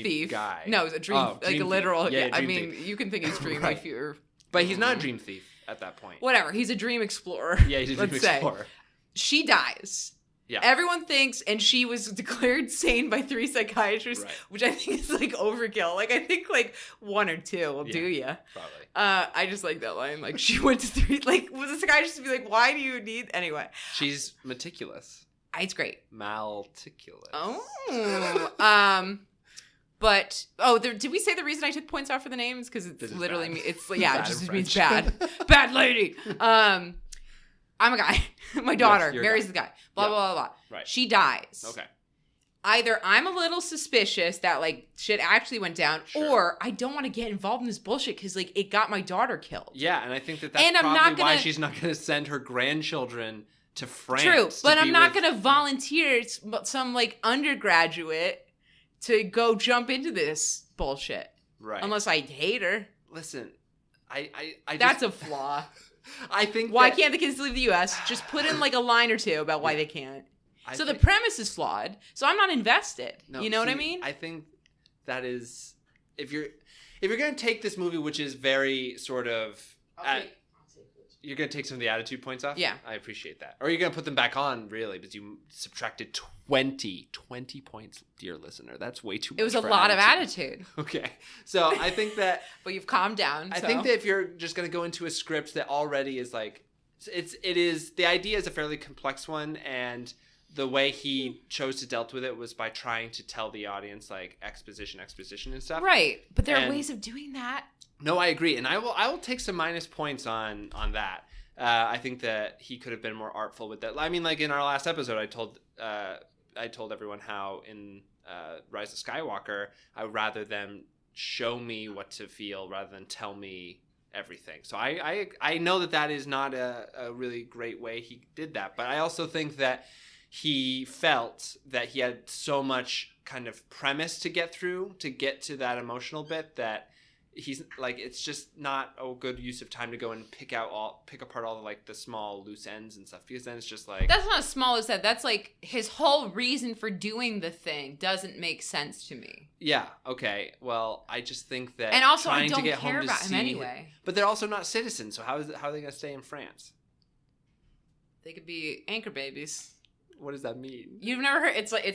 thief guy. No, it's a dream, like a literal. Thief. Yeah, I mean, you can think he's dreamy if you're. But he's not a dream thief at that point. Whatever. He's a dream explorer. Yeah, he's a dream explorer. She dies. Yeah. Everyone thinks, and she was declared sane by 3 psychiatrists, which I think is like overkill. Like, I think like 1 or 2 will do ya. Probably. I just like that line. Like, she went to 3. Like, was the psychiatrist to be like, why do you need. Anyway. She's meticulous. It's great. Malticulous. Oh. But did we say the reason I took points off for the names? Because it's literally me. It's it just means bad. Bad lady. I'm a guy. My daughter marries the guy. Blah blah blah blah. Right. She dies. Okay. Either I'm a little suspicious that like shit actually went down, or I don't want to get involved in this bullshit because like it got my daughter killed. Yeah, and I think that's probably why she's not going to send her grandchildren to France. True, but I'm not going to volunteer some like undergraduate to go jump into this bullshit. Right. Unless I hate her. Listen, I that's a flaw. I think why can't the kids leave the U.S.? Just put in like a line or 2 about why they can't. So the premise is flawed. So I'm not invested. No, you know what I mean? I think that is if you're going to take this movie, which is very sort of you're going to take some of the attitude points off? Yeah. I appreciate that. Or you're going to put them back on, really, because you subtracted 20 points, dear listener. That's way too much. It was a lot of attitude. Okay. So I think that... But you've calmed down. I think that if you're just going to go into a script that already is like... The idea is a fairly complex one, and the way he chose to dealt with it was by trying to tell the audience, like, exposition and stuff. Right. But there are ways of doing that. No, I agree, and I will take some minus points on that. I think that he could have been more artful with that. I mean, like in our last episode, I told everyone how in Rise of Skywalker, I would rather them show me what to feel rather than tell me everything. So I know that is not a really great way he did that, but I also think that he felt that he had so much kind of premise to get through to get to that emotional bit that he's like, it's just not a good use of time to go and pick apart all the, like, the small loose ends and stuff, because then it's just like, that's not as small as that. That's like his whole reason for doing the thing doesn't make sense to me. Yeah. Okay. Well, I just think that, and also trying I don't to get care home about to him see, anyway. But they're also not citizens, so how are they going to stay in France? They could be anchor babies. What does that mean? You've never heard? It's like a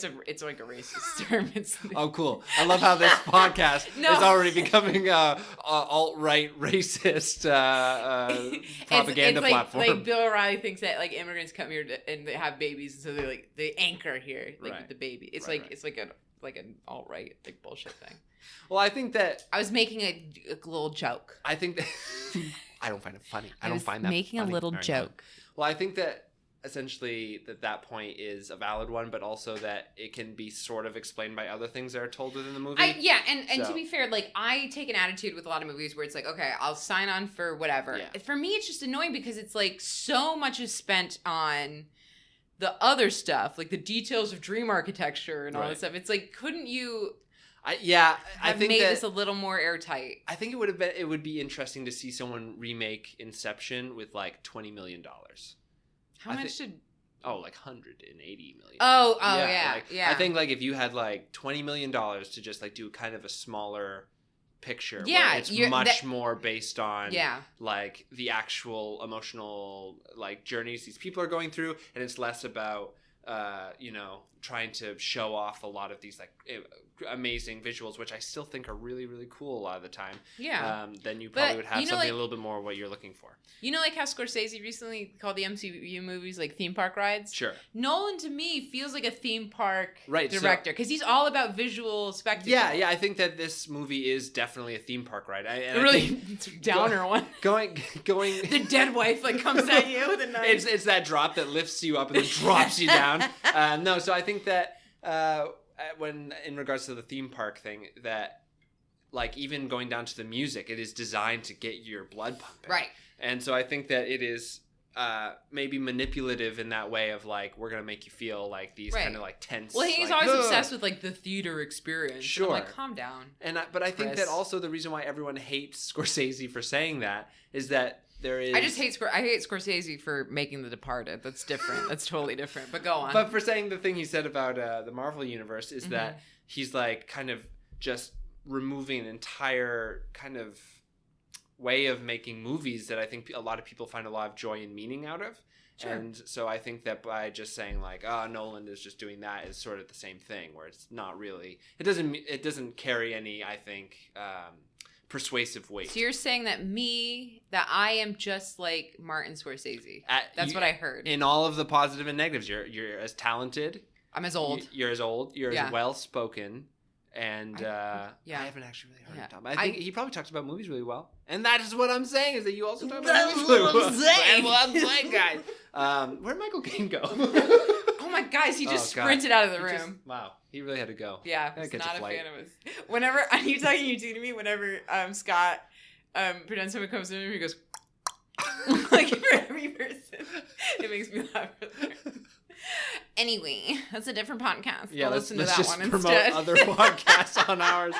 racist term. Oh, cool! I love how this podcast is already becoming a alt-right racist propaganda platform. Like Bill O'Reilly thinks that like immigrants come here and they have babies, and so they anchor here with the baby. It's it's like an alt-right like bullshit thing. Well, I think that I was making a little joke. I think that I don't find it funny. I don't find that making funny. A little joke. Well, I think that essentially that point is a valid one, but also that it can be sort of explained by other things that are told within the movie. And to be fair, like, I take an attitude with a lot of movies where it's like, okay, I'll sign on for whatever. Yeah. For me, it's just annoying because it's like so much is spent on the other stuff, like the details of dream architecture and all this stuff. It's like, couldn't you I think made this a little more airtight? I think it would be interesting to see someone remake Inception with like $20 million. How much did... Oh, like $180 million. Oh, yeah. I think like if you had like $20 million to just like do kind of a smaller picture, yeah, where it's much more based on like the actual emotional like journeys these people are going through, and it's less about trying to show off a lot of these like amazing visuals, which I still think are really, really cool a lot of the time. Yeah. Then you probably would have something a little bit more what you're looking for. You know, like how Scorsese recently called the MCU movies like theme park rides? Sure. Nolan, to me, feels like a theme park director because he's all about visual spectacle. Yeah, I think that this movie is definitely a theme park ride. I think downer one. Going. The dead wife like comes at you with a knife. It's that drop that lifts you up and then drops you down. No, so I think that when in regards to the theme park thing, that like even going down to the music, it is designed to get your blood pumping. Right. And so I think that it is maybe manipulative in that way of like, we're gonna make you feel like these kind of like tense. Well, he's like, always obsessed with like the theater experience. Sure. And I'm like, calm down. But I think that also the reason why everyone hates Scorsese for saying that is that there is... I hate Scorsese for making The Departed. That's different. That's totally different. But go on. But for saying the thing he said about the Marvel universe is that he's like kind of just removing an entire kind of way of making movies that I think a lot of people find a lot of joy and meaning out of. Sure. And so I think that by just saying like, oh, Nolan is just doing that is sort of the same thing, where it's not really... It doesn't carry any, I think... persuasive weight. So you're saying that I am just like Martin Scorsese. That's what I heard. In all of the positive and negatives, you're as talented. I'm as old. You're as old. You're as well spoken. And I haven't actually really heard him talk. I think he probably talks about movies really well. And that is what I'm saying, is that you also talk about movies really well. That's what I'm saying, guys. Where'd Michael Caine go? Oh my guys, he just sprinted out of the room. Wow. He really had to go. Yeah, I was not a fan of his. Whenever, are you talking to me? Whenever Scott pretends someone comes in and he goes, like for every person, it makes me laugh. Anyway, that's a different podcast. Yeah, let's listen to that one instead. Promote other podcasts on ours.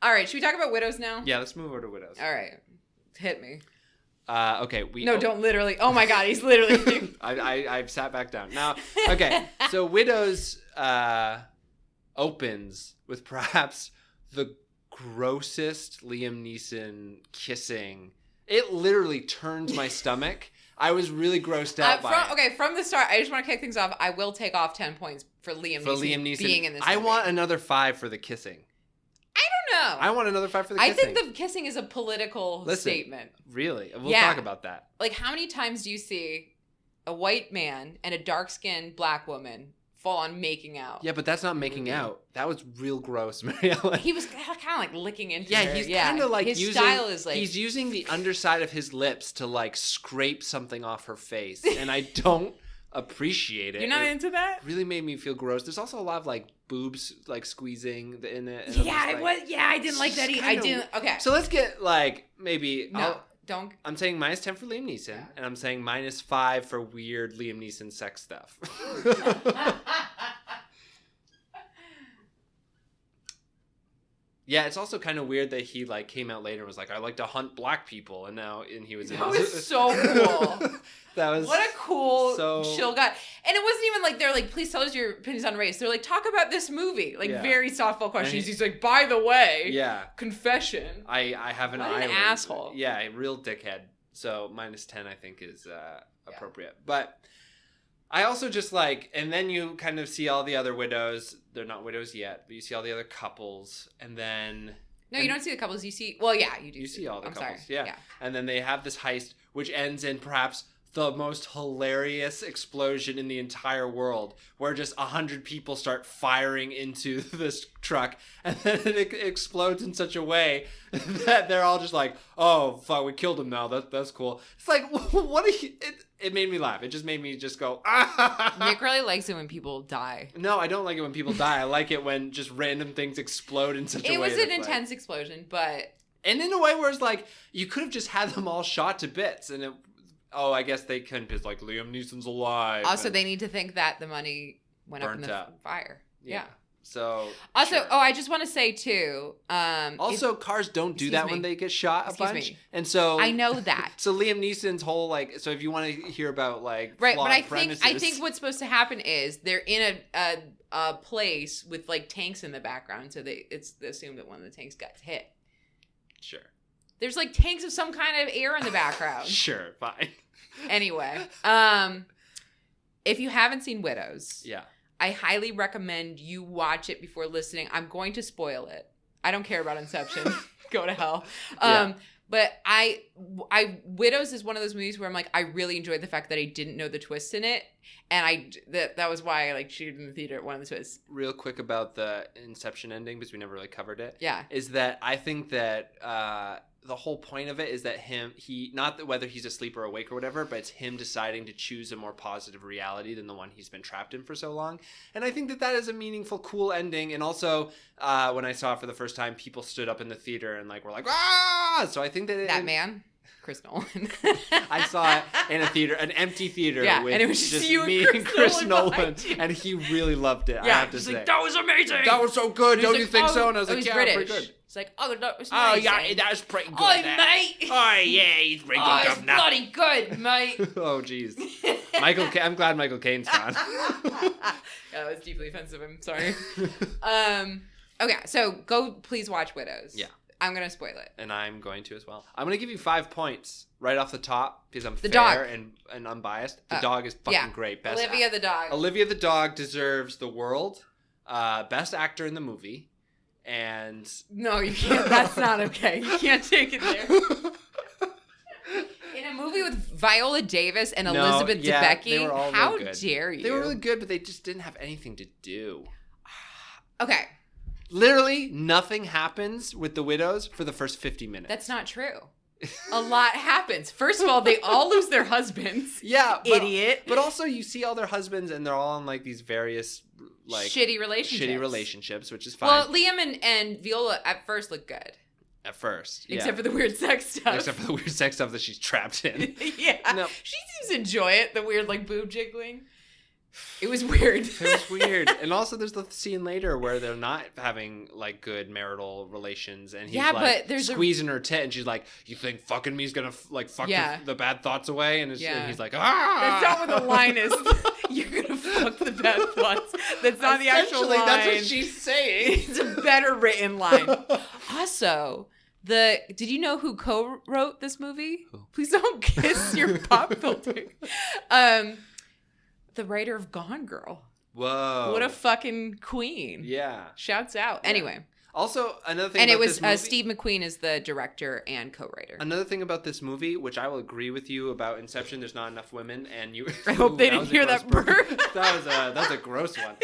All right, should we talk about Widows now? Yeah, let's move over to Widows. All right, hit me. Okay. Don't literally. Oh my God, he's literally. I've sat back down now. Okay, so Widows opens with perhaps the grossest Liam Neeson kissing. It literally turns my stomach. I was really grossed out by it. Okay, from the start, I just want to kick things off. I will take off 10 points for Liam Neeson being in this movie. I want another 5 for the kissing. I don't know. I want another 5 for the kissing. I think the kissing is a political statement. Really? We'll talk about that. Like, how many times do you see a white man and a dark-skinned black woman full on making out? Yeah, but that's not making out. That was real gross, Mariella. He was kind of like licking into her. He's kind of like his style is like... He's using the underside of his lips to like scrape something off her face, and I don't appreciate it. You're not into that? It really made me feel gross. There's also a lot of like boobs like squeezing in it. I didn't like that either. I didn't. Okay. So let's get like maybe... Don't. I'm saying -10 for Liam Neeson, and I'm saying -5 for weird Liam Neeson sex stuff. Yeah, it's also kind of weird that he like came out later and was like, "I like to hunt black people," and he was. That was so cool. That was what a cool chill guy. And it wasn't even like they're like, "Please tell us your opinions on race." They're like, "Talk about this movie." Like very thoughtful questions. He's like, "By the way, confession. I have an island." An asshole. Yeah, a real dickhead. So -10, I think, is appropriate. But I also just like, and then you kind of see all the other widows. They're not widows yet, but you see all the other couples, and then... No, you don't see the couples. You see... Well, yeah, you do. You see all the couples, sorry. yeah. And then they have this heist, which ends in perhaps the most hilarious explosion in the entire world, where just 100 people start firing into this truck, and then it explodes in such a way that they're all just like, oh fuck, we killed him now, that's cool. It's like, what are you, it made me laugh. It just made me just go, ah. Nick really likes it when people die. No, I don't like it when people die. I like it when just random things explode in such a way. It was an intense explosion, but... And in a way where it's like, you could have just had them all shot to bits, and I guess they couldn't, because like Liam Neeson's alive. Also, they need to think that the money went up in the fire. Yeah. So. Also, sure. I just want to say too. Also, cars don't do that when they get shot a bunch. Me. And so. I know that. So Liam Neeson's whole like, so if you want to hear about like. Right, but I premises, think what's supposed to happen is they're in a place with like tanks in the background, so it's assumed that one of the tanks got hit. Sure. There's like tanks of some kind of air in the background. Sure, fine. Anyway, if you haven't seen Widows, yeah, I highly recommend you watch it before listening. I'm going to spoil it. I don't care about Inception. Go to hell. But Widows is one of those movies where I'm like, I really enjoyed the fact that I didn't know the twists in it. And that was why I like cheered in the theater at one of the twists. Real quick about the Inception ending, because we never really covered it. Yeah. Is that I think that the whole point of it is that not that whether he's asleep or awake or whatever, but it's him deciding to choose a more positive reality than the one he's been trapped in for so long. And I think that is a meaningful, cool ending. And also, when I saw it for the first time, people stood up in the theater and like were like, ah! So I think that man, Chris Nolan. I saw it in a theater, an empty theater, with and it was just you me and Chris Nolan, and he really loved it. Yeah, I have to say, like, that was amazing. That was so good. Don't you think so? And I was like, yeah, British. pretty good. It's like, oh, that was oh amazing. yeah, that was pretty good. Oh, mate. Oh yeah, he's pretty good. Oh, it's bloody good, mate. Oh jeez, I'm glad Michael Caine's gone. That was deeply offensive. I'm sorry. Okay, so go please watch Widows. Yeah. I'm going to spoil it. And I'm going to as well. I'm going to give you 5 points right off the top because I'm fair dog. and unbiased. The dog is fucking great. Best Olivia the dog. Olivia the dog deserves the world. Best actor in the movie. And... No, you can't. That's not okay. You can't take it there. In a movie with Viola Davis and Elizabeth Debicki, how dare you? They were really good, but they just didn't have anything to do. Okay. Literally nothing happens with the Widows for the first 50 minutes. That's not true. A lot happens. First of all, they all lose their husbands. Yeah. Idiot. But also you see all their husbands and they're all in like these various like shitty relationships, which is fine. Well, Liam and Viola at first look good. At first, yeah. Except for the weird sex stuff. Except for the weird sex stuff that she's trapped in. Yeah. No. She seems to enjoy it, the weird like boob jiggling. It was weird. It was weird. And also there's the scene later where they're not having like good marital relations and he's like squeezing her tit and she's like, you think fucking me's gonna like fuck the bad thoughts away? And, and he's like, ah! That's not what the line is. You're gonna fuck the bad thoughts. That's not the actual line. That's what she's saying. It's a better written line. Also, did you know who co-wrote this movie? Who? Please don't kiss your pop filter. The writer of Gone Girl. Whoa. What a fucking queen. Yeah. Shouts out. Yeah. Anyway. Also, another thing and about this movie... And it was Steve McQueen is the director and co-writer. Another thing about this movie, which I will agree with you about Inception, there's not enough women, and you... I hope they didn't hear that burp. That's a gross one.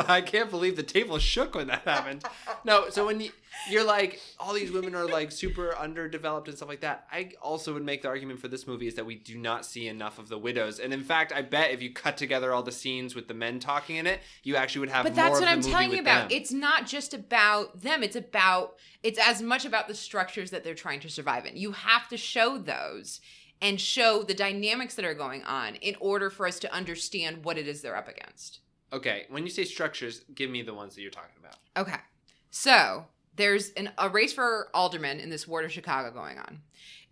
I can't believe the table shook when that happened. No, so when you're like, all these women are like super underdeveloped and stuff like that, I also would make the argument for this movie is that we do not see enough of the widows. And in fact, I bet if you cut together all the scenes with the men talking in it, you actually would have more of the movie with them. But that's what I'm telling you about. It's not just about them. It's as much about the structures that they're trying to survive in. You have to show those and show the dynamics that are going on in order for us to understand what it is they're up against. Okay, when you say structures, give me the ones that you're talking about. Okay, so there's a race for aldermen in this ward of Chicago going on.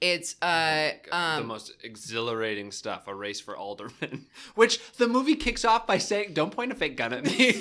It's the most exhilarating stuff, a race for aldermen, which the movie kicks off by saying, don't point a fake gun at me.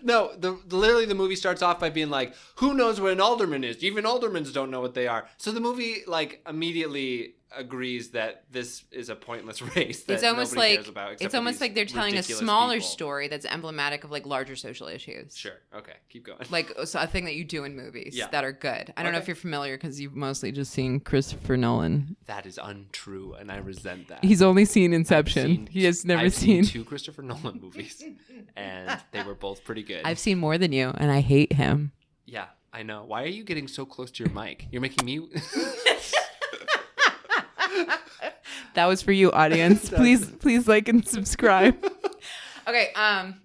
No, literally the movie starts off by being like, who knows what an alderman is? Even aldermans don't know what they are. So the movie like immediately agrees that this is a pointless race that It's almost nobody like cares about. it's almost like they're telling a smaller people. story that's emblematic of like larger social issues. Sure. Okay. Keep going. Like so a thing that you do in movies that are good. I don't know Okay. if you're familiar because you've mostly just seen Christopher Nolan. That is untrue, and I resent that. He's only seen Inception. He has never I've seen 2 Christopher Nolan movies, and they were both pretty good. I've seen more than you, and I hate him. Yeah, I know. Why are you getting so close to your mic? You're making me. That was for you, audience. Please like and subscribe. Okay,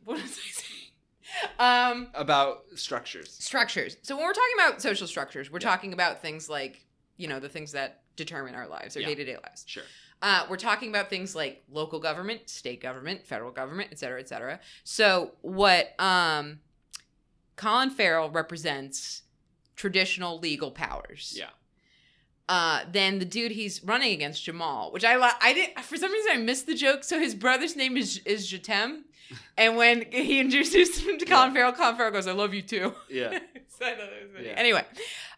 what was I saying? About structures. Structures. So when we're talking about social structures, we're talking about things like, the things that determine our lives, our day-to-day lives. Sure. We're talking about things like local government, state government, federal government, et cetera, et cetera. So what Colin Farrell represents traditional legal powers. Yeah. Then the dude he's running against, Jamal, which I didn't, for some reason I missed the joke. So his brother's name is Jatem. And when he introduced him to Colin Farrell goes, "I love you too." Yeah. So I thought that was funny. Yeah. Anyway,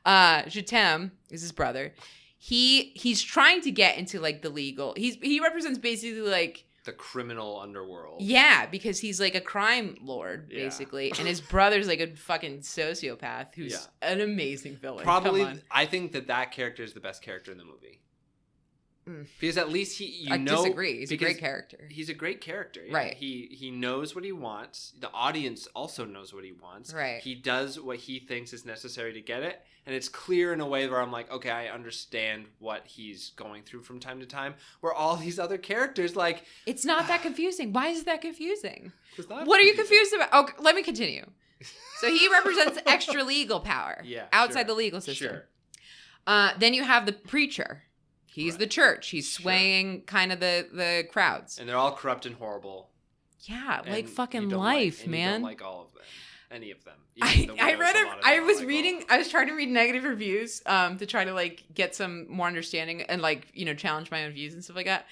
Jatem is his brother. He's trying to get into like the legal. He represents basically like the criminal underworld. Yeah, because he's like a crime lord, basically. And his brother's like a fucking sociopath who's an amazing villain. Probably, I think that character is the best character in the movie. Because at least I disagree. He's a great character. He's a great character. Yeah. Right. He knows what he wants. The audience also knows what he wants. Right. He does what he thinks is necessary to get it. And it's clear in a way where I'm like, okay, I understand what he's going through from time to time. Where all these other characters, like... It's not that confusing. Why is that confusing? What are you confused about? Okay, let me continue. So he represents extra legal power outside the legal system. Sure. Then you have the preacher. He's the church. He's swaying kind of the crowds. And they're all corrupt and horrible. Yeah, like fucking life, man. You don't like all of them. Any of them. I was trying to read negative reviews to try to like get some more understanding and like, challenge my own views and stuff like that.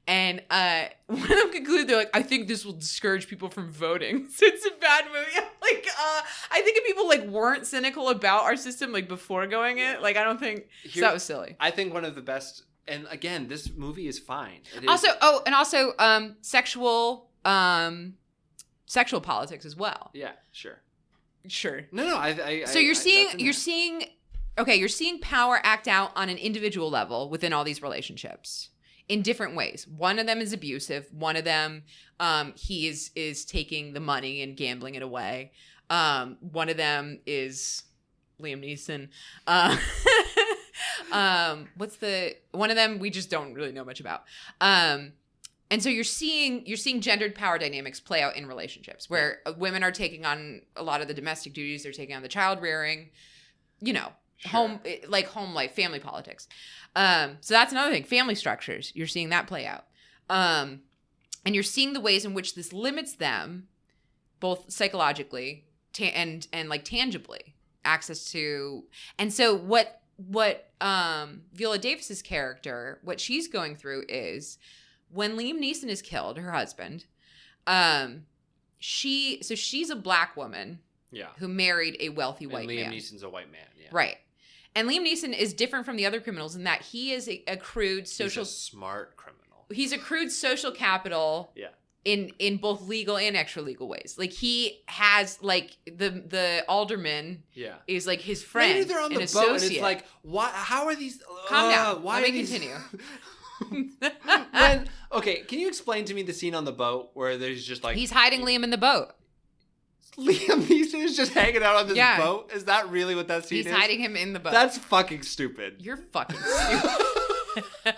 And one of them concluded, they're like, I think this will discourage people from voting. So it's a bad movie. I'm like, I think if people like weren't cynical about our system like before going in, like I don't think so that was silly. I think one of the best, and again, this movie is fine. Sexual politics as well. Yeah, sure. No. You're seeing power act out on an individual level within all these relationships in different ways. One of them is abusive. One of them, he is taking the money and gambling it away. One of them is Liam Neeson. One of them we just don't really know much about. And so you're seeing gendered power dynamics play out in relationships where women are taking on a lot of the domestic duties. They're taking on the child rearing, home life, family politics. So that's another thing. Family structures. You're seeing that play out. And you're seeing the ways in which this limits them both psychologically and like tangibly access to. And so what Viola Davis's character, what she's going through is, when Liam Neeson is killed, her husband, she's a black woman who married a wealthy white man. Liam Neeson's a white man, yeah. Right. And Liam Neeson is different from the other criminals in that he is accrued social... He's a smart criminal. He's accrued social capital in both legal and extra legal ways. Like he has like the alderman is like his friend. Maybe they're on the boat associate. And it's like, why? How are these... Calm down. Let me continue. Can you explain to me the scene on the boat where there's just like... He's hiding Liam in the boat. Liam Neeson is just hanging out on this boat? Is that really what that scene is? He's hiding him in the boat. That's fucking stupid. You're fucking stupid.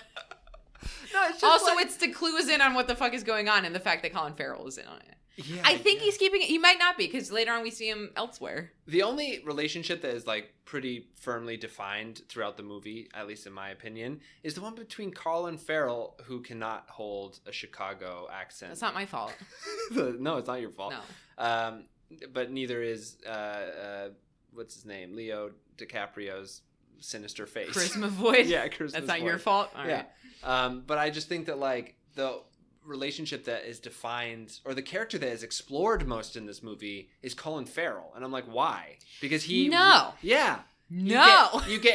It's to clue us in on what the fuck is going on and the fact that Colin Farrell is in on it. Yeah, I think he's keeping it. He might not be because later on we see him elsewhere. The only relationship that is like pretty firmly defined throughout the movie, at least in my opinion, is the one between Colin Farrell, who cannot hold a Chicago accent. That's not my fault. No, it's not your fault. No. But neither is what's his name? Leo DiCaprio's sinister face. Charisma voice. Yeah, charisma. That's not your fault. All right. But I just think that like the relationship that is defined, or the character that is explored most in this movie, is Colin Farrell, and I'm like, why? Because he you get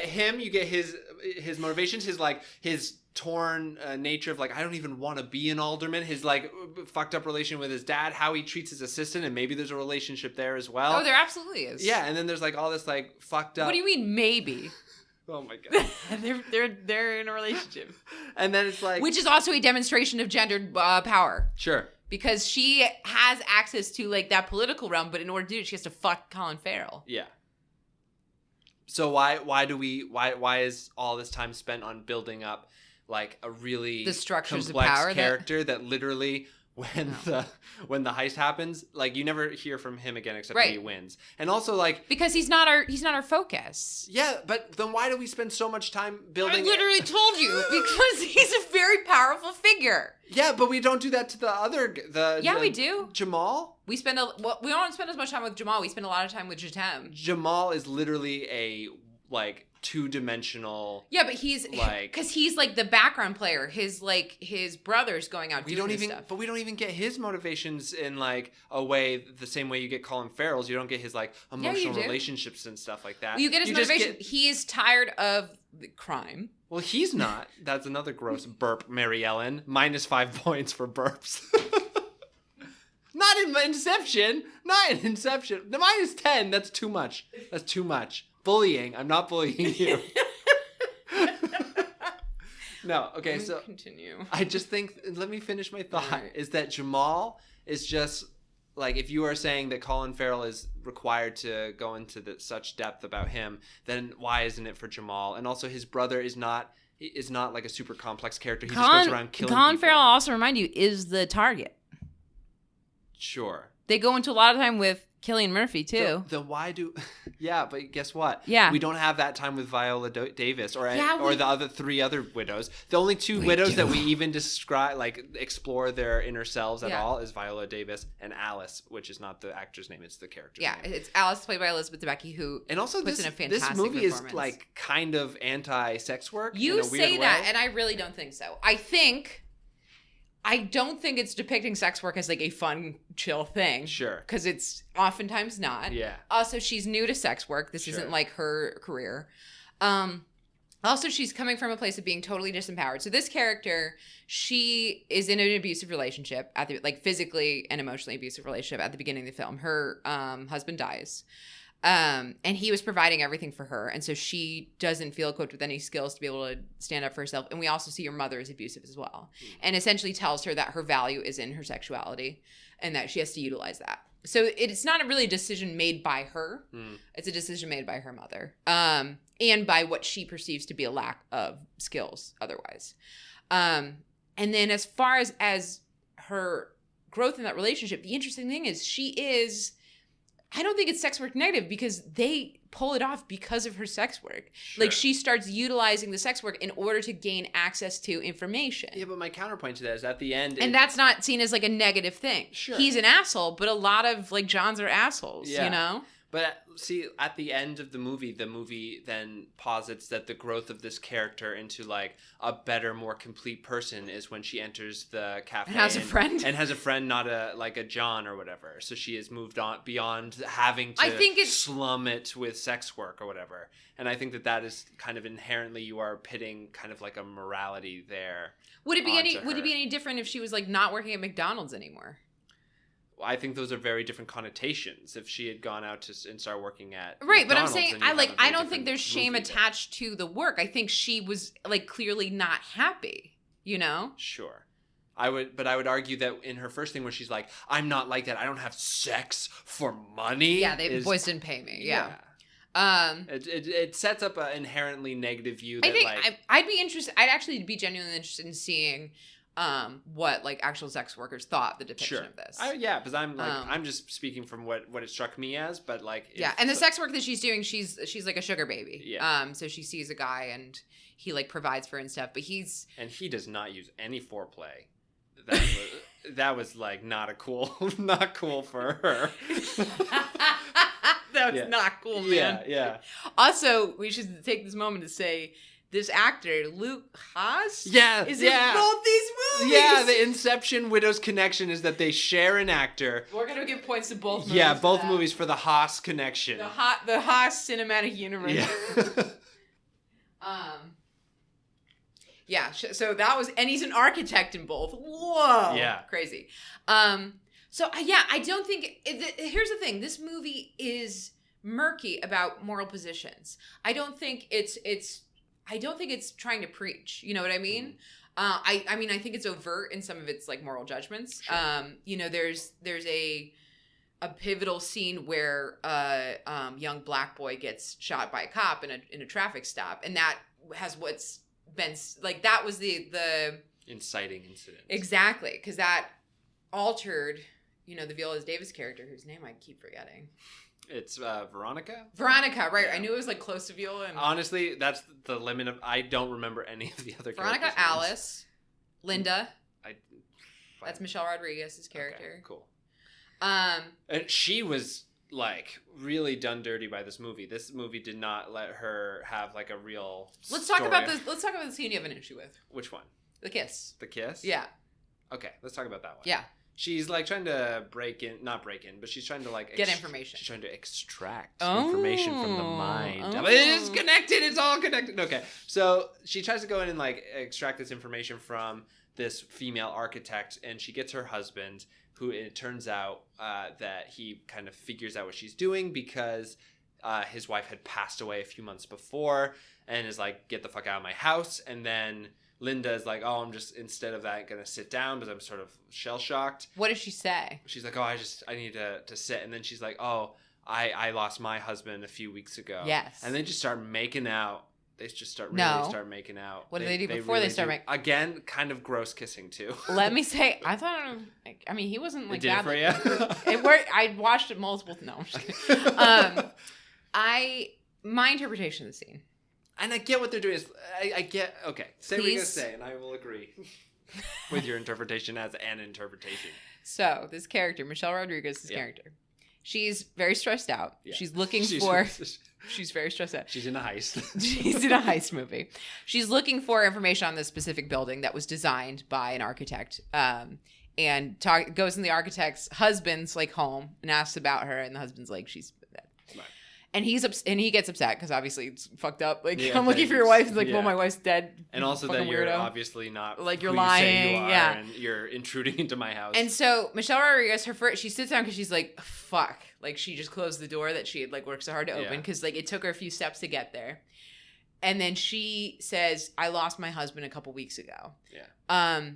him, you get his motivations, his torn nature of like, I don't even want to be an alderman, his like fucked up relation with his dad, how he treats his assistant, and maybe there's a relationship there as well. Oh, there absolutely is. Yeah, and then there's like all this like fucked up. What do you mean maybe? Oh my god. they're in a relationship. And then it's like, which is also a demonstration of gendered power. Sure. Because she has access to like that political realm, but in order to do it, she has to fuck Colin Farrell. Yeah. So why is all this time spent on building up like a really the structures complex of power character that literally when the heist happens, like you never hear from him again except when he wins. And also like because he's not our focus. Yeah, but then why do we spend so much time building? I literally told you because he's a very powerful figure. Yeah, but we don't do that to the other we do. Jamal. We don't spend as much time with Jamal. We spend a lot of time with Jatem. Jamal is literally a like two-dimensional. Yeah, but he's like because he's like the background player. His brother's going out. But we don't even get his motivations in like a way the same way you get Colin Farrell's. You don't get his like emotional relationships and stuff like that. Well, you get his motivation. He's tired of the crime. Well, he's not. That's another gross burp, Mary Ellen. -5 points for burps. Not in Inception. Not in Inception. The -10. That's too much. That's too much. Bullying. I'm not bullying you. No. Okay. So continue. I just think. Let me finish my thought. Right. Is that Jamal is just like if you are saying that Colin Farrell is required to go into such depth about him, then why isn't it for Jamal? And also, his brother is not like a super complex character. He just goes around killing Colin people. Farrell, I'll also remind you, is the target. Sure. They go into a lot of time with Cillian Murphy, too. Then why do... Yeah, but guess what? Yeah. We don't have that time with Viola Davis or the other 3 other widows. The only 2 widows that we even describe, like, explore their inner selves at all is Viola Davis and Alice, which is not the actor's name, it's the character's name. Yeah, it's Alice played by Elizabeth Debicki, who and also puts in a fantastic this movie is, performance. kind of anti-sex work You in a weird say that, way. and I really don't think so. I don't think it's depicting sex work as like a fun, chill thing. Sure. Because it's oftentimes not. Yeah. Also, she's new to sex work. This isn't like her career. Also, she's coming from a place of being totally disempowered. So this character, she is in an abusive relationship, physically and emotionally abusive relationship at the beginning of the film. Her husband dies. And he was providing everything for her. And so she doesn't feel equipped with any skills to be able to stand up for herself. And we also see her mother is abusive as well. And essentially tells her that her value is in her sexuality and that she has to utilize that. So it's not really a decision made by her. It's a decision made by her mother. And by what she perceives to be a lack of skills otherwise. And then as far as her growth in that relationship, the interesting thing is I don't think it's sex work negative because they pull it off because of her sex work. Sure. Like she starts utilizing the sex work in order to gain access to information. Yeah, but my counterpoint to that is at the end... And that's not seen as like a negative thing. Sure. He's an asshole, but a lot of like Johns are assholes, you know? But see, at the end of the movie then posits that the growth of this character into like a better, more complete person is when she enters the cafe and has a friend, not a John or whatever. So she has moved on beyond having to slum it with sex work or whatever. And I think that is kind of inherently you are pitting kind of like a morality there. Would it be any different if she was like not working at McDonald's anymore? I think those are very different connotations. If she had gone out and started working at right, McDonald's, but I'm saying I don't think there's shame there. attached to the work. I think she was like clearly not happy. You know? Sure. I would argue that in her first thing where she's like, I'm not like that. I don't have sex for money. Yeah, the boys didn't pay me. Yeah. It sets up an inherently negative view. That, I think I'd be interested. I'd actually be genuinely interested in seeing. What like actual sex workers thought the depiction of this. Because I'm like I'm just speaking from what it struck me as, but like and the sex work that she's doing, she's like a sugar baby. Yeah. So she sees a guy and he like provides for her and stuff, but he does not use any foreplay. That was like not cool for her. That's not cool, man. Yeah. Also, we should take this moment to say. This actor, Luke Haas, is in both these movies. Yeah, the Inception Widow's connection is that they share an actor. We're going to give points to both movies. Yeah, both movies for the Haas connection. The Haas cinematic universe. Yeah. Yeah. So that was, and he's an architect in both. Whoa. Yeah. Crazy. I don't think, here's the thing. This movie is murky about moral positions. I don't think it's trying to preach. You know what I mean? I mean, I think it's overt in some of its like moral judgments. Sure. There's a pivotal scene where young black boy gets shot by a cop in a traffic stop, and that has what's been like, that was the inciting incident. Exactly, because that altered, the Viola Davis character, whose name I keep forgetting. It's Veronica? Veronica, right. Yeah. I knew it was like close to Viola. And honestly, that's the limit of, I don't remember any of the other Veronica, characters' names. Alice, Linda. Fine. That's Michelle Rodriguez's character. Okay, cool. And she was like really done dirty by this movie. This movie did not let her have like a real Let's story. talk about the scene you have an issue with. Which one? The kiss. The kiss? Yeah. Okay, let's talk about that one. Yeah. She's like trying to not break in, but she's trying to like get information. She's trying to extract information from the mind. It's connected. It's all connected. Okay, so she tries to go in and like extract this information from this female architect, and she gets her husband, who it turns out that he kind of figures out what she's doing because his wife had passed away a few months before, and is like, get the fuck out of my house. And then Linda is like, oh, I'm just, instead of that, going to sit down because I'm sort of shell-shocked. What does she say? She's like, oh, I need to sit. And then she's like, oh, I lost my husband a few weeks ago. Yes. And they just start making out. They just start making out. What do they do before they start making? Again, kind of gross kissing too. Let me say, I thought, I mean, he wasn't like that. It did for you? It worked. I watched it multiple. No, I'm just kidding. My interpretation of the scene. And I get what they're doing. I get. Okay, say what you're gonna Please. say, and I will agree with your interpretation as an interpretation. So this character, Michelle Rodriguez's character, she's very stressed out. Yeah. She's looking She's very stressed out. She's in a heist. She's in a heist movie. She's looking for information on this specific building that was designed by an architect. And goes in the architect's husband's like home and asks about her, and the husband's like, she's dead. Right. And he gets upset because obviously it's fucked up. Like, Yeah, I'm looking for your wife. He's like, well, my wife's dead. And also that you're obviously not like, you're who you say you lying. are, Yeah. and you're intruding into my house. And so Michelle Rodriguez, she sits down because she's like, fuck. Like, she just closed the door that she had like worked so hard to open because like it took her a few steps to get there. And then she says, I lost my husband a couple weeks ago. Yeah.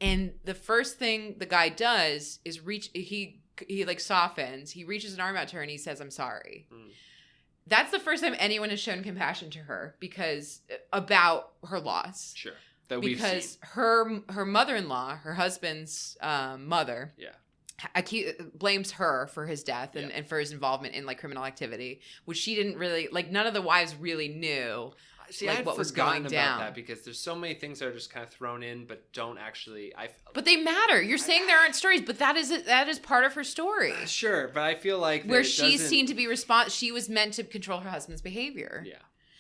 And the first thing the guy does is he like softens. He reaches an arm out to her and he says, I'm sorry. Mm. That's the first time anyone has shown compassion to her about her loss. Sure. Because her mother-in-law, her husband's mother, blames her for his death and for his involvement in like criminal activity, which she didn't really like. None of the wives really knew. See, like, I had what was forgotten going about down. that because there's so many things that are just kind of thrown in, but don't actually. But they matter. You're saying there aren't stories, but that is part of her story. Sure, but I feel like where she's seen to be she was meant to control her husband's behavior. Yeah.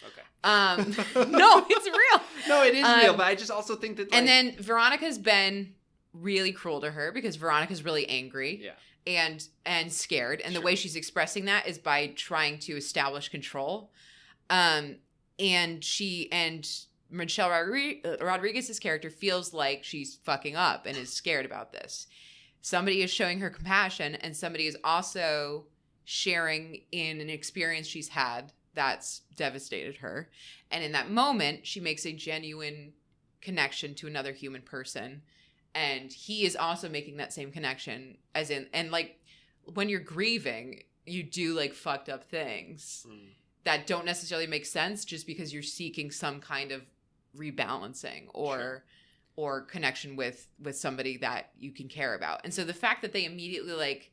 Okay. No, it's real. No, it is real, but I just also think that. And then Veronica's been really cruel to her because Veronica's really angry. Yeah. And scared, and the way she's expressing that is by trying to establish control. And Michelle Rodriguez's character feels like she's fucking up and is scared about this. Somebody is showing her compassion, and somebody is also sharing in an experience she's had that's devastated her. And in that moment, she makes a genuine connection to another human person. And he is also making that same connection, and like when you're grieving, you do like fucked up things. That don't necessarily make sense just because you're seeking some kind of rebalancing or connection with somebody that you can care about. And so the fact that they immediately like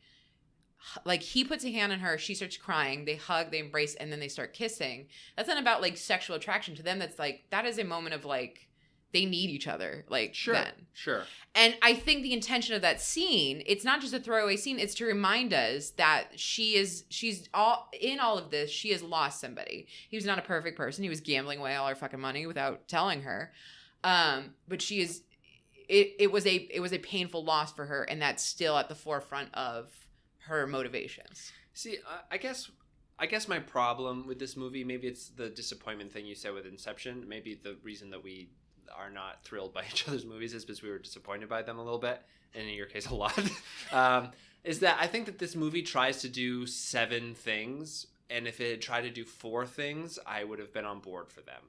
he puts a hand on her, she starts crying, they hug, they embrace, and then they start kissing. That's not about like sexual attraction to them. That's like, that is a moment of like, they need each other, like, then. Sure. And I think the intention of that scene, it's not just a throwaway scene, it's to remind us that she's all in all of this, she has lost somebody. He was not a perfect person. He was gambling away all her fucking money without telling her. But she is, it was a painful loss for her, and that's still at the forefront of her motivations. See, I guess my problem with this movie, maybe it's the disappointment thing you said with Inception. Maybe the reason that we are not thrilled by each other's movies is because we were disappointed by them a little bit, and in your case a lot, is that I think that this movie tries to do 7 things, and if it had tried to do 4 things, I would have been on board for them.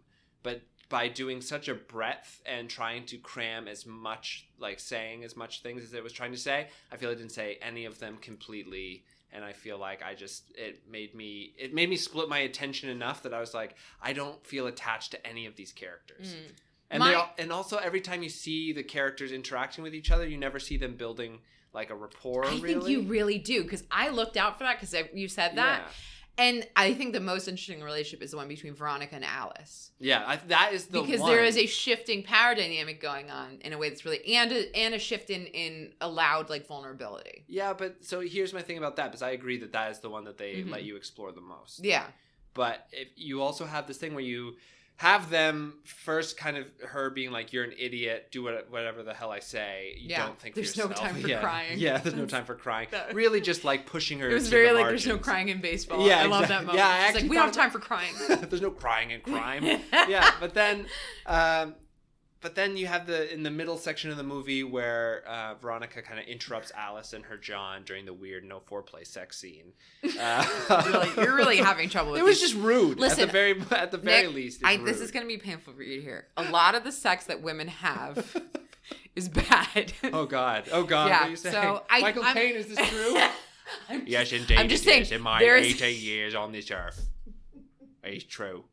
But by doing such a breadth and trying to cram as much, like saying as much things as it was trying to say, I feel it didn't say any of them completely. And I feel like it made me split my attention enough that I was like, I don't feel attached to any of these characters. And and also every time you see the characters interacting with each other, you never see them building like a rapport. I think you really do, because I looked out for that because you said that. Yeah. And I think the most interesting relationship is the one between Veronica and Alice. Yeah, that is the because one. There is a shifting power dynamic going on in a way that's really and a shift in allowed like vulnerability. Yeah, but so here's my thing about that, because I agree that is the one that they let you explore the most. Yeah, but if you also have this thing where you have them first, kind of her being like, "You're an idiot. Do whatever the hell I say." You don't think there's for yourself. No time for crying. Yeah, there's no time for crying. Really, just like pushing her. It was very like there's no crying in baseball. Yeah, I love that moment. Yeah, it's like we don't have time for crying. There's no crying in crime. Yeah, but then you have in the middle section of the movie where Veronica kind of interrupts Alice and her John during the weird no foreplay sex scene. You're really having trouble with it. Was just rude. Listen, at the very least. This is going to be painful for you to hear. A lot of the sex that women have is bad. Oh God. Yeah, what are you saying? So Michael Caine, is this true? Yes, indeed. I'm just saying. In my 80 years on this earth, it's true.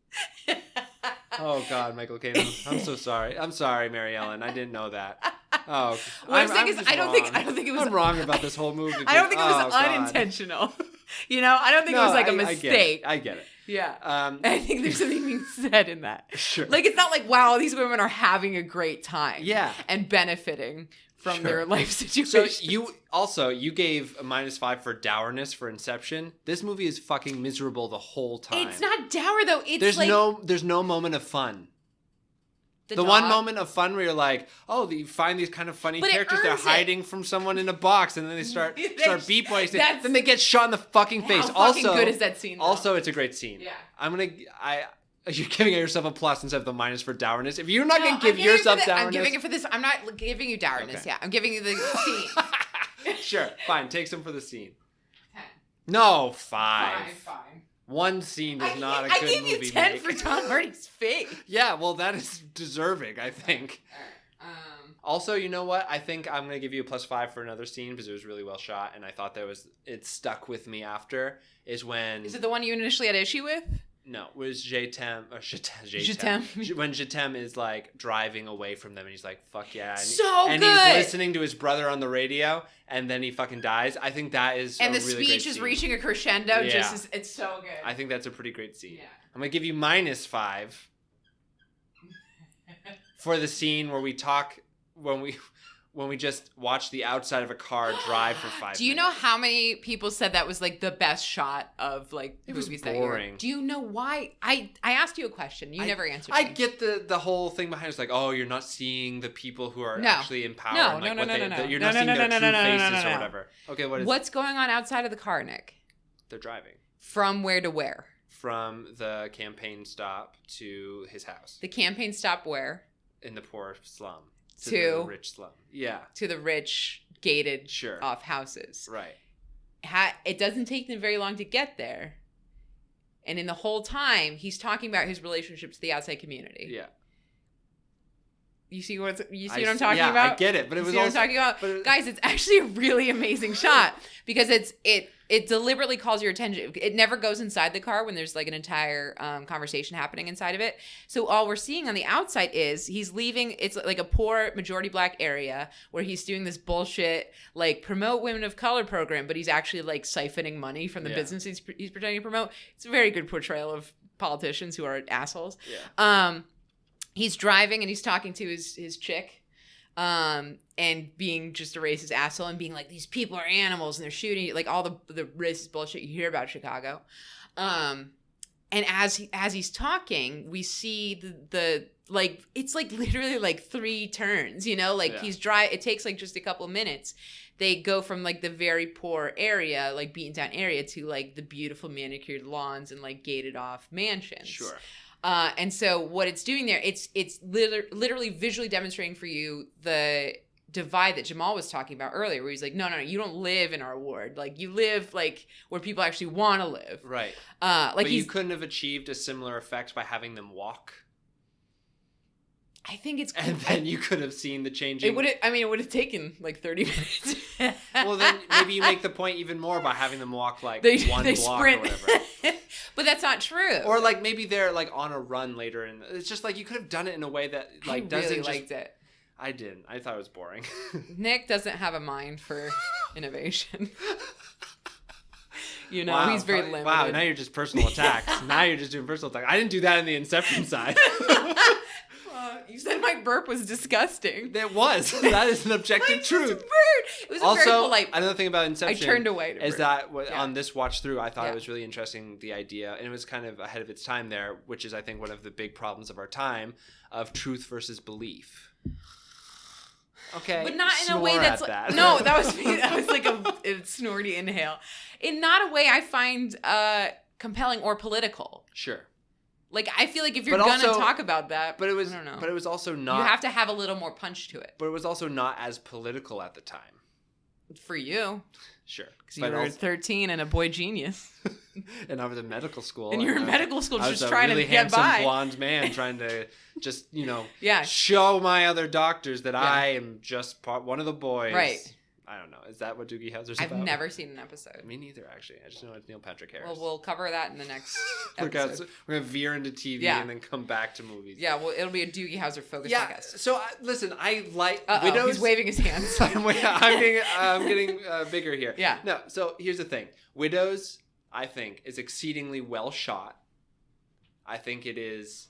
Oh God, Michael Caine. I'm so sorry. I'm sorry, Mary Ellen. I didn't know that. Oh, what I'm saying is, I don't think it was. I'm wrong about this whole movie. I don't think it was unintentional. You know, I don't think it was like a mistake. I get it. Yeah. I think there's something being said in that. Sure. Like, it's not like, wow, these women are having a great time. Yeah. And benefiting from their life situation. So you gave a -5 for dourness for Inception. This movie is fucking miserable the whole time. It's not dour though. It's there's no moment of fun. The one moment of fun where you're like, oh, you find these kind of funny characters. They're hiding from someone in a box, and then they start beat boys. Then they get shot in the fucking face. How fucking good is that scene? Though? Also, it's a great scene. Yeah. You're giving yourself a plus instead of the minus for dourness. If you're not going to give yourself dourness. I'm giving it for this. I'm not giving you dourness. Okay. Yeah. I'm giving you the scene. Sure. Fine. Take some for the scene. 10. No, 5. Fine. One scene is not a good movie. I gave you 10 for Tom Hardy's face. Yeah, well, that is deserving, I think. All right. Also, you know what? I think I'm going to give you a +5 for another scene because it was really well shot, and I thought it stuck with me after, is when... Is it the one you initially had issue with? No, it was Jetem. When Jetem is like driving away from them and he's like, fuck yeah. And he's listening to his brother on the radio and then he fucking dies. I think that is and the really speech is reaching a crescendo. Yeah. It's so good. I think that's a pretty great scene. Yeah. I'm going to give you -5 for the scene where we talk, when we just watch the outside of a car drive for 5 minutes. Do you know how many people said that was like the best shot of like movies that year? Do you know why? I asked you a question. You never answered me. I get the whole thing behind it. It's like, oh, you're not seeing the people who are actually in power. No. You're not seeing their true faces or whatever. Okay, what's going on outside of the car, Nick? They're driving. From where to where? From the campaign stop to his house. The campaign stop where? In the poor slum. To the rich slum. Yeah. To the rich, gated off houses. Right. It doesn't take them very long to get there. And in the whole time, he's talking about his relationship to the outside community. Yeah. You see what I'm talking about? I get it, but it was also... what I'm talking about? Guys, it's actually a really amazing shot because it deliberately calls your attention. It never goes inside the car when there's like an entire conversation happening inside of it. So all we're seeing on the outside is he's leaving. It's like a poor majority black area where he's doing this bullshit like promote women of color program, but he's actually like siphoning money from the business he's pretending to promote. It's a very good portrayal of politicians who are assholes. Yeah. He's driving and he's talking to his chick. And being just a racist asshole and being like, these people are animals and they're shooting, like all the racist bullshit you hear about Chicago. And as he's talking, we see the like, it's like literally like 3 turns, you know, like it takes like just a couple of minutes. They go from like the very poor area, like beaten down area to like the beautiful manicured lawns and like gated off mansions. Sure. And so what it's doing there, it's literally visually demonstrating for you the divide that Jamal was talking about earlier, where he's like, no, you don't live in our ward. Like, you live like where people actually want to live. Right. But you couldn't have achieved a similar effect by having them walk. I think it's cool. And then you could have seen the changing. It would have taken like 30 minutes. Well, then maybe you make the point even more by having them walk like one block sprint. or whatever. But that's not true. Or like maybe they're like on a run later, and it's just like you could have done it in a way that like I really liked it. I didn't. I thought it was boring. Nick doesn't have a mind for innovation. You know, wow, he's very limited. Wow, now you're just personal attacks. Now you're just doing personal attacks. I didn't do that in the Inception side. You said my burp was disgusting. It was. That is an objective truth. It was also, very polite. Another thing about Inception. I turned away. Is that on this watch through, I thought it was really interesting, the idea, and it was kind of ahead of its time there, which is, I think, one of the big problems of our time, of truth versus belief. Okay. But not in a way that's like, that. No, that was me. That was like a snorty inhale. In not a way I find compelling or political. Sure. Like, I feel like if you're gonna talk about that, I don't know. But it was also not. You have to have a little more punch to it. But it was also not as political at the time. For you. Sure. Because you were 13 and a boy genius. And I was in medical school. And you're in medical school just trying to get by. I was a really handsome blonde man trying to just, yeah. show my other doctors that I am just one of the boys. Right. I don't know. Is that what Doogie Howser's about? I've never seen an episode. Me neither, actually. I just know it's Neil Patrick Harris. Well, we'll cover that in the next episode. We're going to veer into TV and then come back to movies. Yeah, well, it'll be a Doogie Howser focus, I guess. So, listen, I like Widows. He's waving his hands. I'm getting bigger here. Yeah. No, so here's the thing. Widows, I think, is exceedingly well shot. I think it is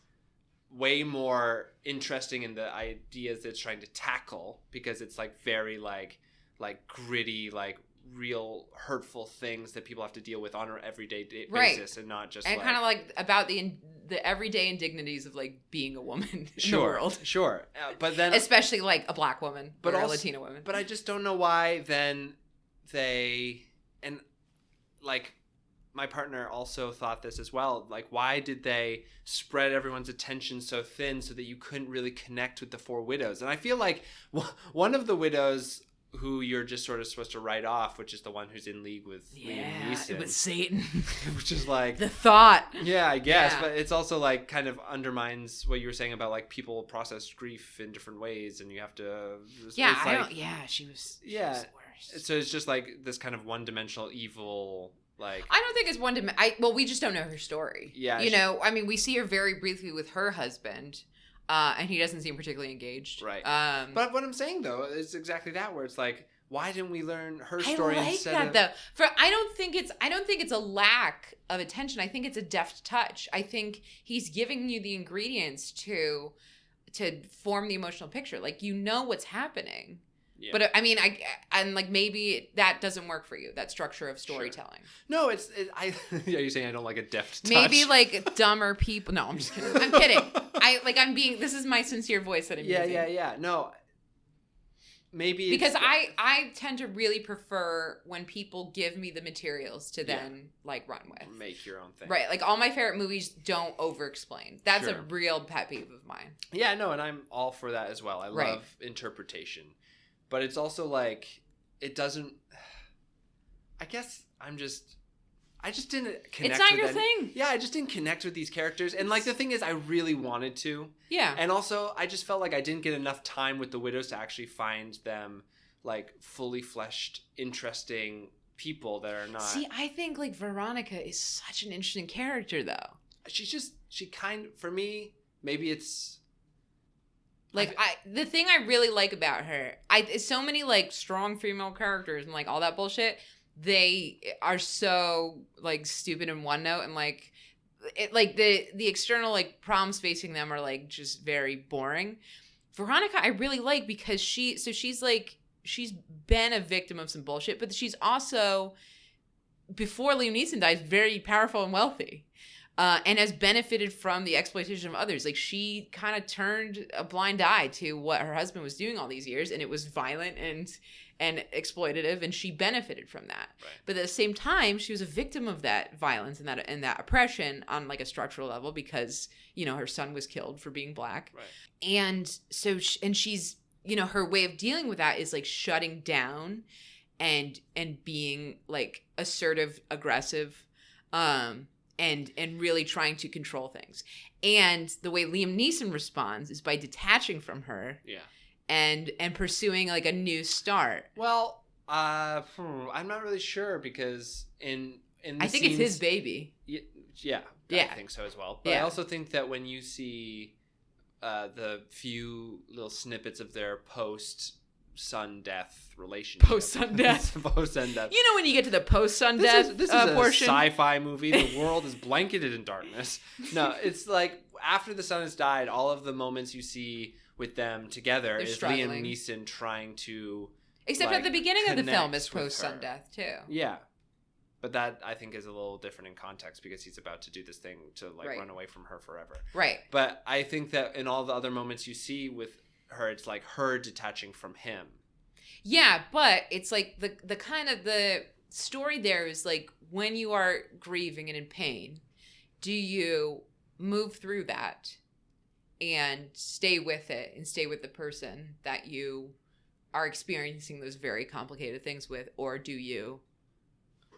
way more interesting in the ideas that it's trying to tackle, because it's like very like gritty, like real hurtful things that people have to deal with on an everyday basis, and not just kind of like about the everyday indignities of like being a woman in the world. Sure. But then especially like a black woman or a Latina woman. But I just don't know why then and like my partner also thought this as well. Like, why did they spread everyone's attention so thin so that you couldn't really connect with the four widows? And I feel like one of the widows who you're just sort of supposed to write off, which is the one who's in league with Liam Neeson. With Satan. Which is like... the thought. Yeah, I guess. Yeah. But it's also like kind of undermines what you were saying about like people process grief in different ways, and you have to... she was... Yeah. She was the worst. So it's just like this kind of one-dimensional evil... Like, I don't think it's well, we just don't know her story. Yeah. I mean, we see her very briefly with her husband, and he doesn't seem particularly engaged. Right. But what I'm saying though is exactly that, where it's like, why didn't we learn her story instead of... though. I don't think it's a lack of attention. I think it's a deft touch. I think he's giving you the ingredients to form the emotional picture. Like, you know what's happening. Yeah. But I mean, and like maybe that doesn't work for you, that structure of storytelling. Sure. No, are you saying I don't like a deft touch? Maybe like dumber people. No, I'm just kidding. I'm kidding. This is my sincere voice that I'm using. Yeah. No, maybe because I tend to really prefer when people give me the materials to then like run with. Make your own thing. Right. Like, all my favorite movies don't over-explain. That's a real pet peeve of mine. Yeah, no, and I'm all for that as well. I love interpretation. But it's also like, it doesn't... I guess I just didn't connect with... It's not your thing. Yeah, I just didn't connect with these characters. And like, the thing is, I really wanted to. Yeah. And also, I just felt like I didn't get enough time with the widows to actually find them like fully fleshed, interesting people that are not... See, I think like Veronica is such an interesting character though. For me, maybe it's... Like, the thing I really like about her, so many like strong female characters and like all that bullshit, they are so like stupid in one note, and like the external like problems facing them are like just very boring. Veronica I really like because she's been a victim of some bullshit, but she's also, before Liam Neeson dies, very powerful and wealthy. And has benefited from the exploitation of others. Like, she kind of turned a blind eye to what her husband was doing all these years, and it was violent and exploitative, and she benefited from that. Right. But at the same time, she was a victim of that violence and that oppression on like a structural level because, you know, her son was killed for being black. Right. And so she's, you know, her way of dealing with that is like shutting down and being like assertive, aggressive, and really trying to control things. And the way Liam Neeson responds is by detaching from her. Yeah. And pursuing like a new start. Well, I'm not really sure because in the I think scenes, it's his baby. Yeah, Yeah. I think so as well. But I also think that when you see the few little snippets of their post-son death relationship. Post-son death. Post-son death. You know when you get to the post-son death This is portion? a sci-fi movie. The world is blanketed in darkness. No, it's like after the son has died, all of the moments you see with them together They're is struggling. Liam Neeson trying to Except like, at the beginning of the film connect is with post-son her. death too. Yeah. But that, I think, is a little different in context because he's about to do this thing to, like, Right. run away from her forever. Right. But I think that in all the other moments you see with her, it's like her detaching from him. Yeah, but it's like the kind of the story there is like when you are grieving and in pain, do you move through that and stay with it and stay with the person that you are experiencing those very complicated things with, or do you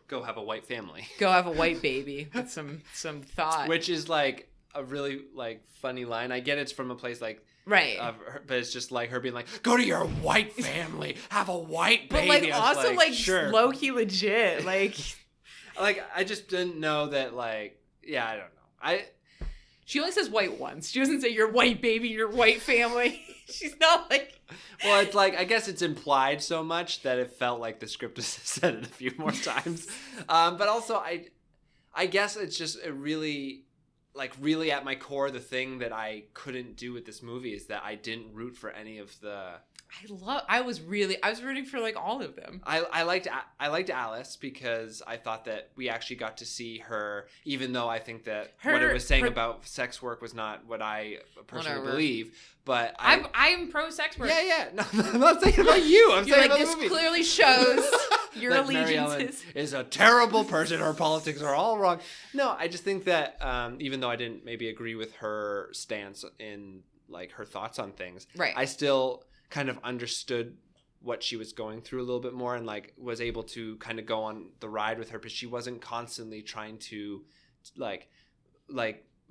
Go have a white family. go have a white baby with some thought? Which is, like, a really, like, funny line. I get it's from a place, like, Right. but it's just, like, her being like, go to your white family. Have a white But baby. like I was also like sure. low key legit. Like Like, I just didn't know that, like, yeah, I don't know. she only says white once. She doesn't say your white baby, your white family. She's not like Well, it's like, I guess it's implied so much that it felt like the script has said it a few more times. But also, I guess it's just a really, like, really at my core, the thing that I couldn't do with this movie is that I didn't root for any of the... I was rooting for like all of them. I liked Alice because I thought that we actually got to see her, even though I think that what it was saying about sex work was not what I personally Whatever. believe. But I'm pro sex work. yeah. No, I'm not saying about you. I'm You're saying like, about this the movie. clearly shows your that Mary Ellen allegiances. is a terrible person. Her politics are all wrong. No, I just think that even though I didn't maybe agree with her stance in like her thoughts on things, Right. I still kind of understood what she was going through a little bit more and like was able to kind of go on the ride with her, but she wasn't constantly trying to like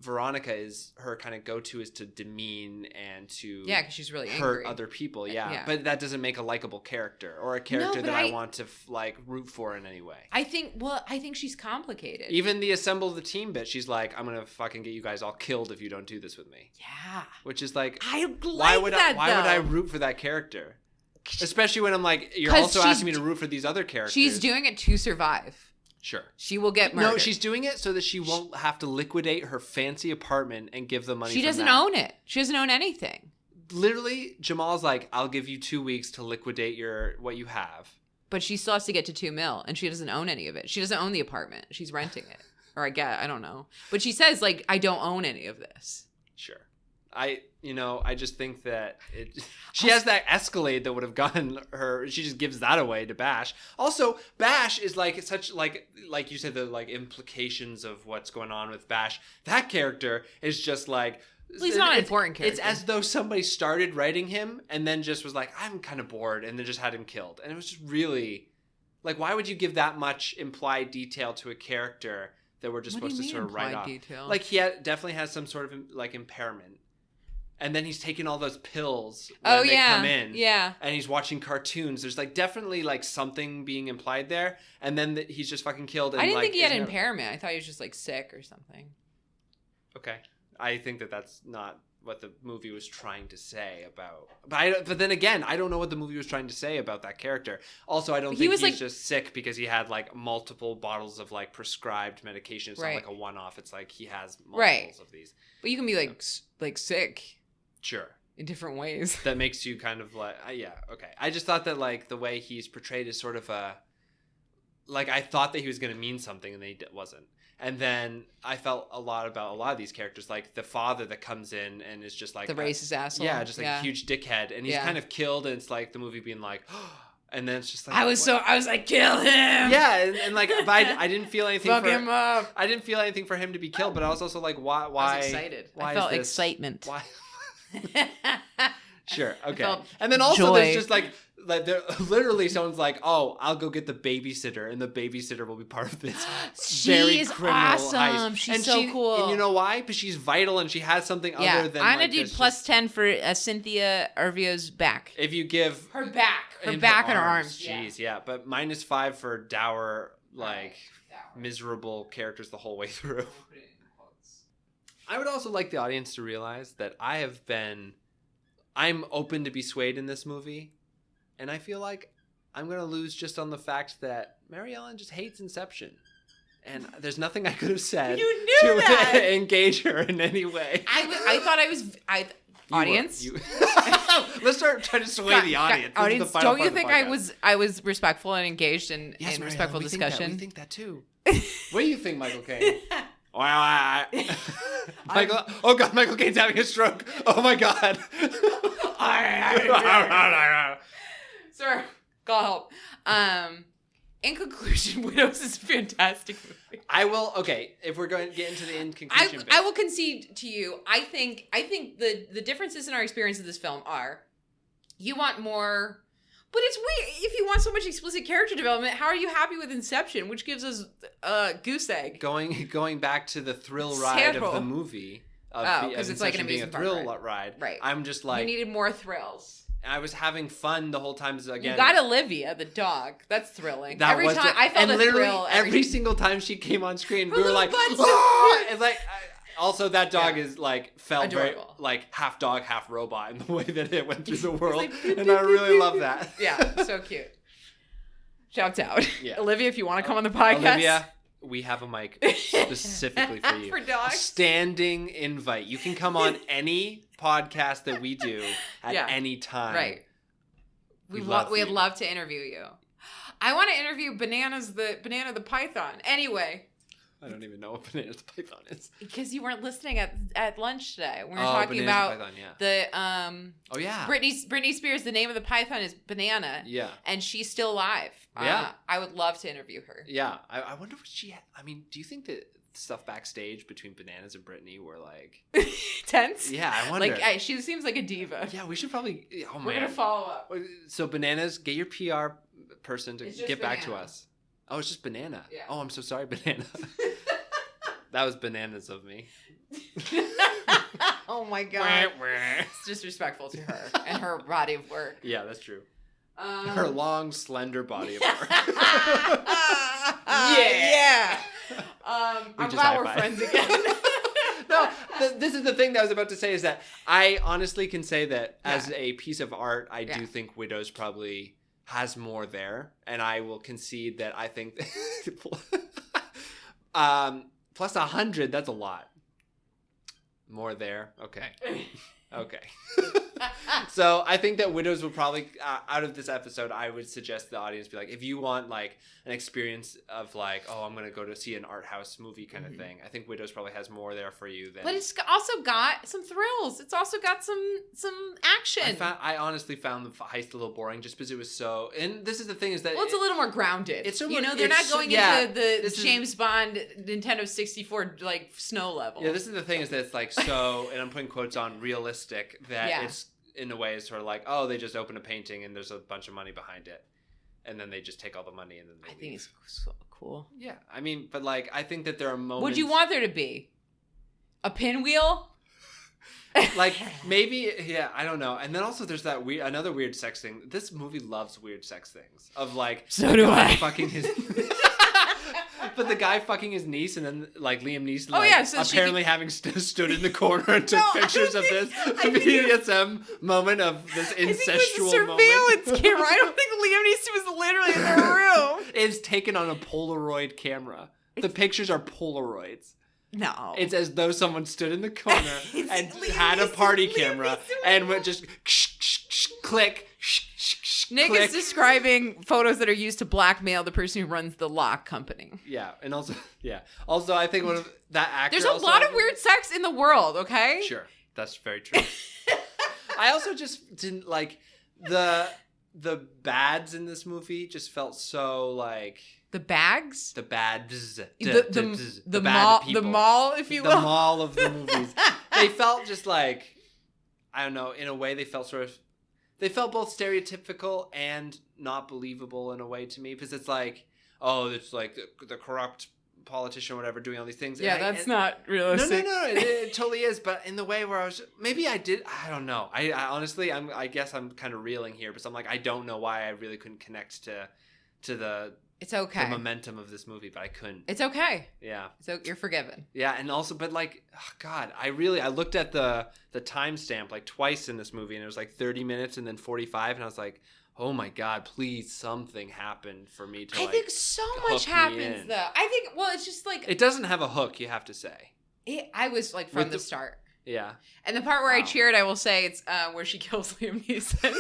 Veronica is her kind of go-to is to demean and to Yeah, because she's really hurt angry. other people. Yeah. Yeah. But that doesn't make a likable character or a character but that I I want to like root for in any way. I think she's complicated. Even the assemble the team bit, she's like, I'm gonna fucking get you guys all killed if you don't do this with me. Yeah. Which is like, I like why would that, I though. root for that character? Especially when I'm like, you're 'Cause also she's asking me to root for these other characters. She's doing it to survive. Sure. She will get murdered. No, she's doing it so that she won't have to liquidate her fancy apartment and give the money. She from doesn't that. own it. She doesn't own anything. Literally, Jamal's like, I'll give you 2 weeks to liquidate what you have. But she still has to get to $2 million, and she doesn't own any of it. She doesn't own the apartment. She's renting it. Or I don't know. But she says, like, I don't own any of this. Sure. I just think that she has that Escalade that would have gotten her. She just gives that away to Bash. Also, Bash is like such like you said, the like implications of what's going on with Bash. That character is just like, Well, he's not an important character. It's as though somebody started writing him and then just was like, I'm kind of bored, and then just had him killed. And it was just really like, why would you give that much implied detail to a character that we're just What do supposed you to mean sort of write implied off? detail? Like he definitely has some sort of like impairment. And then he's taking all those pills Oh, when they yeah. come in. Yeah. And he's watching cartoons. There's like definitely like something being implied there. And then he's just fucking killed. And, I didn't like, think he had isn't it- impairment. I thought he was just, like, sick or something. Okay. I think that that's not what the movie was trying to say about. But then again, I don't know what the movie was trying to say about that character. Also, I don't He think was, he's like- just sick because he had like multiple bottles of like prescribed medication. It's Right. not like a one-off. It's like he has multiples Right. of these. But you can be, like sick Sure. in different ways. That makes you kind of like, yeah, okay. I just thought that like the way he's portrayed is sort of like I thought that he was going to mean something and he wasn't. And then I felt a lot about a lot of these characters, like the father that comes in and is just like The racist asshole. yeah, just like a huge dickhead, and he's Yeah. kind of killed, and it's like the movie being like, And then it's just like I was like, kill him. Yeah, and like, but I didn't feel anything. Fuck him up. I didn't feel anything for him to be killed, but I was also like, why? I was excited. Why I felt is this, excitement. Why? Sure. Okay. felt And then also joy. there's just like there, literally someone's like, oh, I'll go get the babysitter, and the babysitter will be part of this very She's criminal awesome. heist. She's and so cool. And you know why? Because she's vital and she has something other than. I'm like, gonna do this plus just- 10 for Cynthia Arvio's back. If you give Her back and her arms. Jeez, yeah. But -5 for dour, like miserable characters the whole way through. I would also like the audience to realize that I'm open to be swayed in this movie, and I feel like I'm going to lose just on the fact that Mary Ellen just hates Inception. And there's nothing I could have said to engage her in any way. I thought audience. Let's start trying to sway the audience. Audience, don't you think I was respectful and engaged in respectful discussion? We think that too. What do you think, Michael Caine? Michael, oh God, Michael Caine's having a stroke. Oh my God. Sir, call help. In conclusion, Widows is a fantastic movie. If we're going to get into the in conclusion bit. I will concede to you. I think the differences in our experience of this film are, you want more, but it's weird. If you want so much explicit character development, how are you happy with Inception, which gives us goose egg? Going back to the thrill ride of the movie. Because it's like an being a amusement thrill park ride. Right. I'm just like, you needed more thrills. I was having fun the whole time. Again, You got Olivia, the dog. That's thrilling. I felt a thrill. Every single time she came on screen, we were like, "Ah!" It's like. Also, that dog is like felt adorable. Very like half dog, half robot in the way that it went through the world, and I really love that. Yeah, so cute. Shouts out, yeah. Olivia, if you want to come on the podcast. Olivia, we have a mic specifically for you. For dogs. Standing invite. You can come on any podcast that we do at any time. Right. We'd love to interview you. I want to interview Banana the Python. Anyway. I don't even know what Banana the Python is. Because you weren't listening at lunch today. We were talking about the Python, Oh yeah. Britney Spears. The name of the Python is Banana. Yeah. And she's still alive. Yeah. I would love to interview her. Yeah. I wonder what she. I mean, do you think that stuff backstage between Bananas and Britney were like tense? Yeah, I wonder. Like she seems like a diva. Yeah, we should probably. Oh man. We're gonna follow up. So Bananas, get your PR person to get back to Banana. us. Oh, it's just Banana. Yeah. Oh, I'm so sorry, Banana. That was bananas of me. Oh my God. It's disrespectful to her and her body of work. Yeah, that's true. Her long, slender body of work. Yeah. I'm glad we're friends again. No, this is the thing that I was about to say is that I honestly can say that as a piece of art, I do think Widows probably has more there. And I will concede that I think... plus 100, that's a lot. More there. Okay. Okay. So I think that Widows will probably, out of this episode, I would suggest the audience be like, if you want like an experience of like, oh, I'm going to go to see an art house movie kind of thing, I think Widows probably has more there for you than... But it's also got some thrills. It's also got some action. I honestly found the heist a little boring just because it was so... And this is the thing is that... Well, it's a little more grounded. It's so they're not going into the James Bond Nintendo 64 like snow level. Yeah, this is the thing is that it's like so, and I'm putting quotes on realistic, that it's in a way is sort of like, oh, they just open a painting and there's a bunch of money behind it. And then they just take all the money and then they leave. Think it's so cool. Yeah, I mean, but like, I think that there are moments... Would you want there to be? A pinwheel? Like, maybe, yeah, I don't know. And then also there's that another weird sex thing. This movie loves weird sex things. Of like... So do I. Fucking his... But the guy fucking his niece, and then like Liam Neeson, so apparently having stood in the corner and took pictures of this BDSM moment of this incestual moment. Surveillance camera. I don't think Liam Neeson was literally in their room. It's taken on a Polaroid camera. The pictures are Polaroids. No. It's as though someone stood in the corner and had a party camera and would just click. Nick is describing photos that are used to blackmail the person who runs the lock company. Yeah, and also, Also, I think one of that actor... There's a lot of weird sex in the world, okay? Sure, that's very true. I also just didn't like the... the bads in this movie just felt so like the bags, the bads, the mall, if you will, the mall of the movies. They felt just like, I don't know. In a way, they felt both stereotypical and not believable in a way to me, because it's like, oh, it's like the corrupt politician or whatever doing all these things. Yeah, that's not realistic. No, it totally is. But in the way where I don't know. I honestly, I guess I'm kind of reeling here, but I'm like, I don't know why I really couldn't connect to the. It's okay. The momentum of this movie, but I couldn't. It's okay. Yeah. So you're forgiven. Yeah, and also, but like, oh God, I looked at the timestamp like twice in this movie, and it was like 30 minutes and then 45, and I was like, oh my God, please, something happened for me to. I think so much happens though. I think, well, it's just like it doesn't have a hook, you have to say. I was like from the start. Yeah. And the part where I cheered, I will say, it's where she kills Liam Neeson.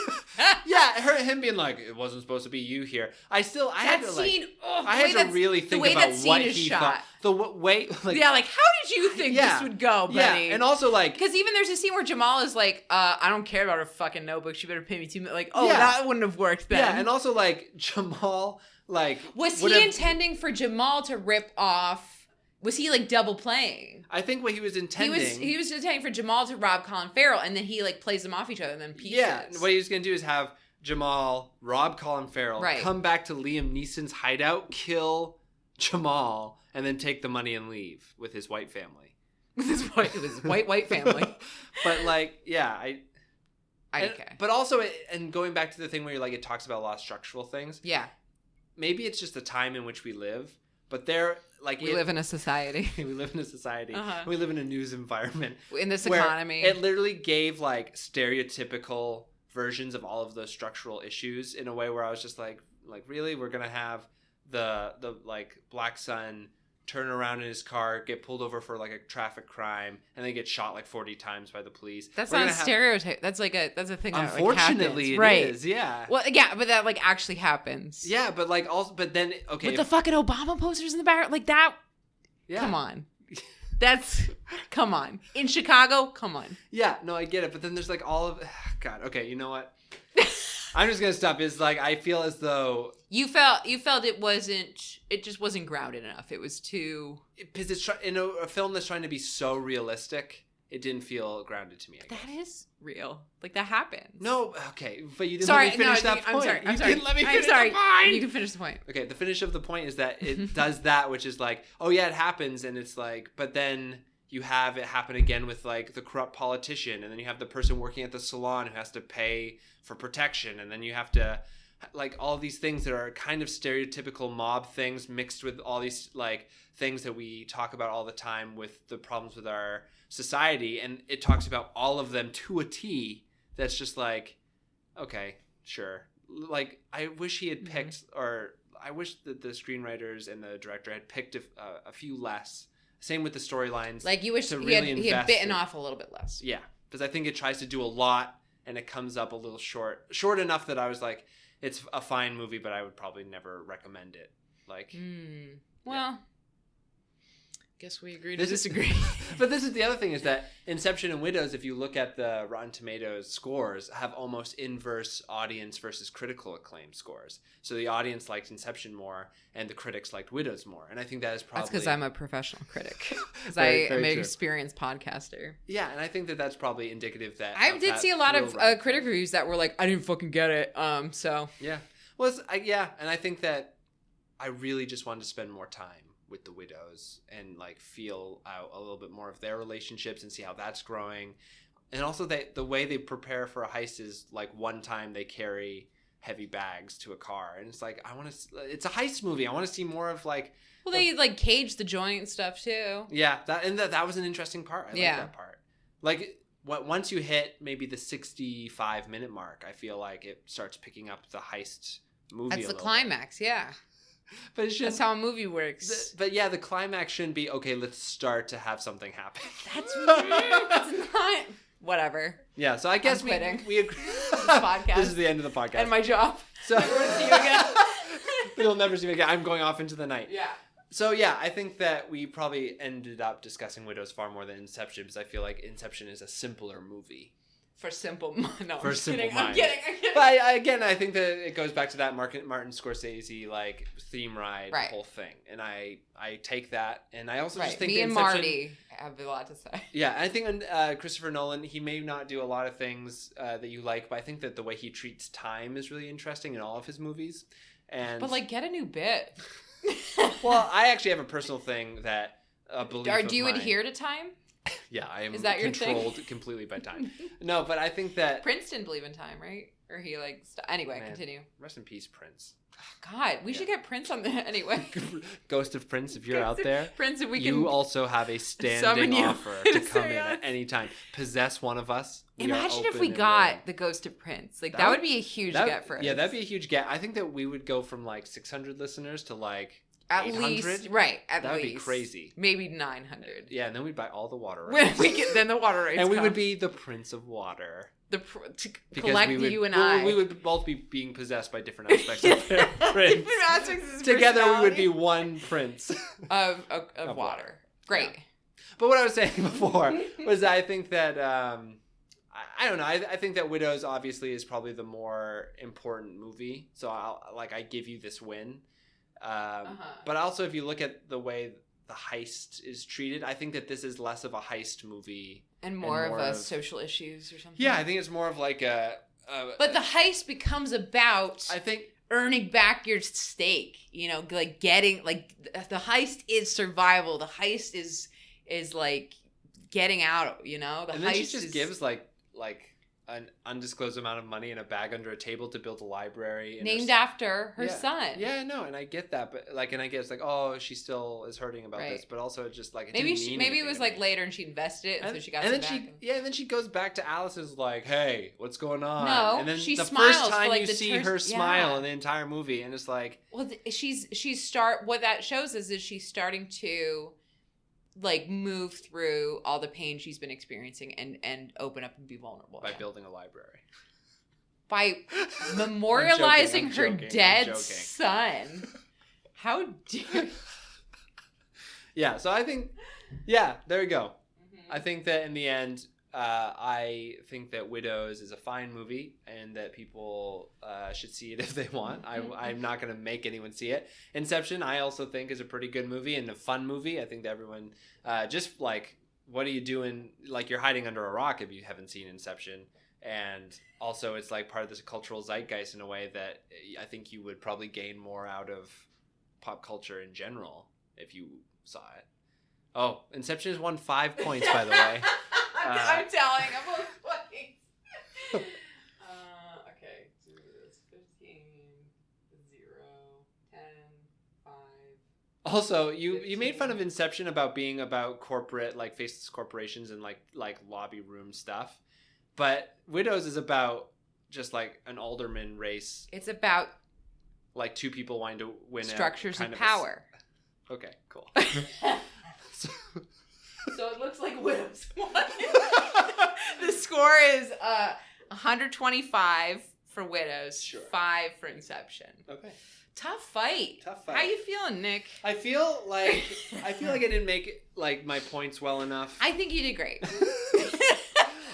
Yeah, him being like, it wasn't supposed to be you here. I had to really think about what he thought. The way, like, yeah, like, how did you think this would go, buddy? Yeah, and also like, because even there's a scene where Jamal is like, I don't care about her fucking notebook. She better pay me $2 million. Like, that wouldn't have worked then. Yeah, and also like Jamal, like, was he intending for Jamal to rip off? Was he like double playing? I think what he was intending. He was intending for Jamal to rob Colin Farrell, and then he like plays them off each other, and then pieces. Yeah, what he was gonna do is have Jamal rob Colin Farrell, come back to Liam Neeson's hideout, kill Jamal, and then take the money and leave with his white family. With his white family. But like, yeah, okay. But also, and going back to the thing where it talks about a lot of structural things. Yeah. Maybe it's just the time in which we live. But they're like we live in a society. We live in a society. Uh-huh. We live in a news environment. In this economy. It literally gave like stereotypical versions of all of those structural issues in a way where I was just like really, we're gonna have the like black son turn around in his car, get pulled over for like a traffic crime, and then get shot like 40 times by the police. That's not a stereotype. That's a thing that unfortunately like it is. Yeah. Well, yeah, but that like actually happens. Yeah, but like also, but then okay. With the fucking Obama posters in the back, like that. Yeah. Come on. Come on. In Chicago, come on. Yeah, no, I get it. But then there's like all of, God, okay, you know what? I'm just going to stop. It's like, I feel as though. You felt it just wasn't grounded enough. It was too. Because it's in a film that's trying to be so realistic, it didn't feel grounded to me, I guess. That is real. Like, that happens. No, okay, but you didn't let me finish that point. I'm sorry. Didn't let me finish the point. You can finish the point. Okay, the finish of the point is that it does that, which is like, oh yeah, it happens, and it's like, but then you have it happen again with like the corrupt politician, and then you have the person working at the salon who has to pay for protection, and then you have to like all these things that are kind of stereotypical mob things mixed with all these like things that we talk about all the time with the problems with our society, and it talks about all of them to a T. That's just like, okay, sure. Like, I wish he had picked, or I wish that the screenwriters and the director had picked a few less. Same with the storylines. Like, you wish he had bitten off a little bit less. Yeah, because I think it tries to do a lot, and it comes up a little short enough that I was like, it's a fine movie, but I would probably never recommend it. Like, well, guess we agree to disagree. But this is the other thing, is that Inception and Widows, if you look at the Rotten Tomatoes scores, have almost inverse audience versus critical acclaim scores. So the audience liked Inception more, and the critics liked Widows more. And I think that is probably... That's because I'm a professional critic. Because I am an experienced podcaster. Yeah, and I think that that's probably indicative that... I did see a lot of critic reviews that were like, I didn't fucking get it, so... Yeah. Well, and I think that I really just wanted to spend more time with the widows and like feel out a little bit more of their relationships and see how that's growing. And also the way they prepare for a heist is like one time they carry heavy bags to a car, and it's like, it's a heist movie. I want to see more of like, well, they like cage the joint and stuff too. Yeah, that was an interesting part. I like that part. Like, once you hit maybe the 65-minute mark, I feel like it starts picking up the heist movie. That's the climax, yeah. But that's how a movie works. But yeah, the climax shouldn't be, okay, let's start to have something happen. That's not... Whatever. Yeah, so I guess we agree. Podcast. This is the end of the podcast. And my job. So never to see you again. You'll never see me again. I'm going off into the night. Yeah. So yeah, I think that we probably ended up discussing Widows far more than Inception, because I feel like Inception is a simpler movie. For simple no, for I'm simple kidding. minds. I'm kidding. But again, I think that it goes back to that Martin Scorsese like theme ride whole thing, and I take that, and I also just think me and Inception, Marty have a lot to say. Yeah, I think Christopher Nolan, he may not do a lot of things that you like, but I think that the way he treats time is really interesting in all of his movies. But like, get a new bit. Well, I actually have a personal thing that do you adhere to time? Yeah, I am controlled completely by time. No, but I think that Prince didn't believe in time, right? Or he like anyway. Man, continue. Rest in peace, Prince. God, we should get Prince on the anyway. Ghost of Prince, if you're out there, Prince, if we can, you also have a standing offer to come in at any time. Possess one of us. Imagine if we got the Ghost of Prince. Like that would be a huge get for us. Yeah, that'd be a huge get. I think that we would go from like 600 listeners to like at 800? Least, right? That would be crazy. Maybe 900. Yeah, and then we'd buy all the water rights. Then the water rights, and we would be the Prince of Water. To collect you and I. We would both be being possessed by different aspects of Prince. Different aspects of together, we would be one Prince of water. Great. Yeah. But what I was saying before was that I think that I don't know. I think that Widows obviously is probably the more important movie. So I give you this win. But also, if you look at the way the heist is treated, I think that this is less of a heist movie and more of a social issues or something. Yeah, I think it's more of like but the heist becomes about, I think, earning back your stake. You know, like getting like the heist is survival. The heist is like getting out. You know, and then she just gives like an undisclosed amount of money in a bag under a table to build a library named after her son. Yeah, no, and I get that, but and I guess oh, she still is hurting about this, but also it's just like maybe it was like later and she invested it, and so she got. And then and then she goes back to Alice and is like, "Hey, what's going on?" No, and then she the smiles first time for, you see her smile in the entire movie, and it's like, well, what that shows is she's starting to like move through all the pain she's been experiencing and open up and be vulnerable by building a library, by memorializing her dead son. How dare Yeah, so I think there you go. I think that in the end I think that Widows is a fine movie and that people should see it if they want. I'm not going to make anyone see it. Inception, I also think, is a pretty good movie and a fun movie. I think that everyone just like, what are you doing? Like, you're hiding under a rock if you haven't seen Inception. And also it's like part of this cultural zeitgeist in a way that I think you would probably gain more out of pop culture in general if you saw it. Oh, Inception has won 5 points, by the way. I'm telling. I'm both points. Okay. 15, 0, 10, 5. Also, you made fun of Inception about being about corporate, like faceless corporations and like lobby room stuff. But Widows is about just like an alderman race. It's about like two people wanting to win structures of power. Okay, cool. So it looks like Widows won. The score is 125 for Widows, 5 for Inception. Okay. Tough fight. How you feeling, Nick? I feel like I didn't make like my points well enough. I think you did great.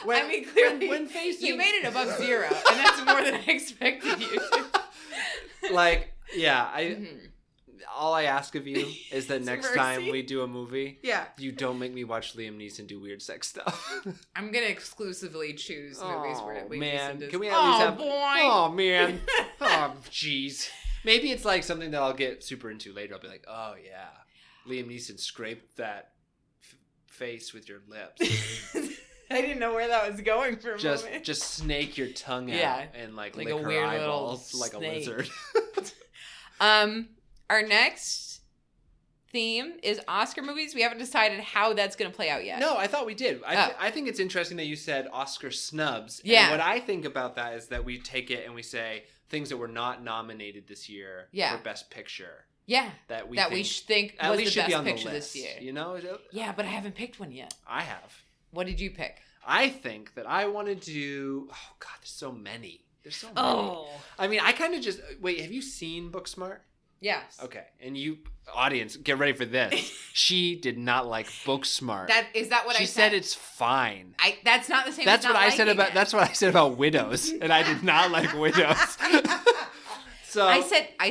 Clearly, when facing, you made it above 0, and that's more than I expected you to. Like, yeah, all I ask of you is that next time we do a movie, you don't make me watch Liam Neeson do weird sex stuff. I'm gonna exclusively choose movies where Liam Neeson does. Can we at least have? Boy. Oh man. Oh jeez. Maybe it's like something that I'll get super into later. I'll be like, oh yeah, Liam Neeson scraped that face with your lips. I didn't know where that was going for a moment. Just snake your tongue out and like lick her weird eyeballs like snake. A lizard. Our next theme is Oscar movies. We haven't decided how that's going to play out yet. No, I thought we did. I think it's interesting that you said Oscar snubs. Yeah. And what I think about that is that we take it and we say things that were not nominated this year for Best Picture. Yeah. That we think at was least the should be best on the picture list, this year. You know? Yeah, but I haven't picked one yet. I have. What did you pick? I think that I want to do... Oh, God, there's so many. There's so many. Oh. I mean, I kind of just... Wait, have you seen Booksmart? Yes. Okay, and you, audience, get ready for this. She did not like Booksmart. Is that what I said? She said it's fine. That's not the same. That's as what not I said liking about. it. That's what I said about Widows, and I did not like Widows. So I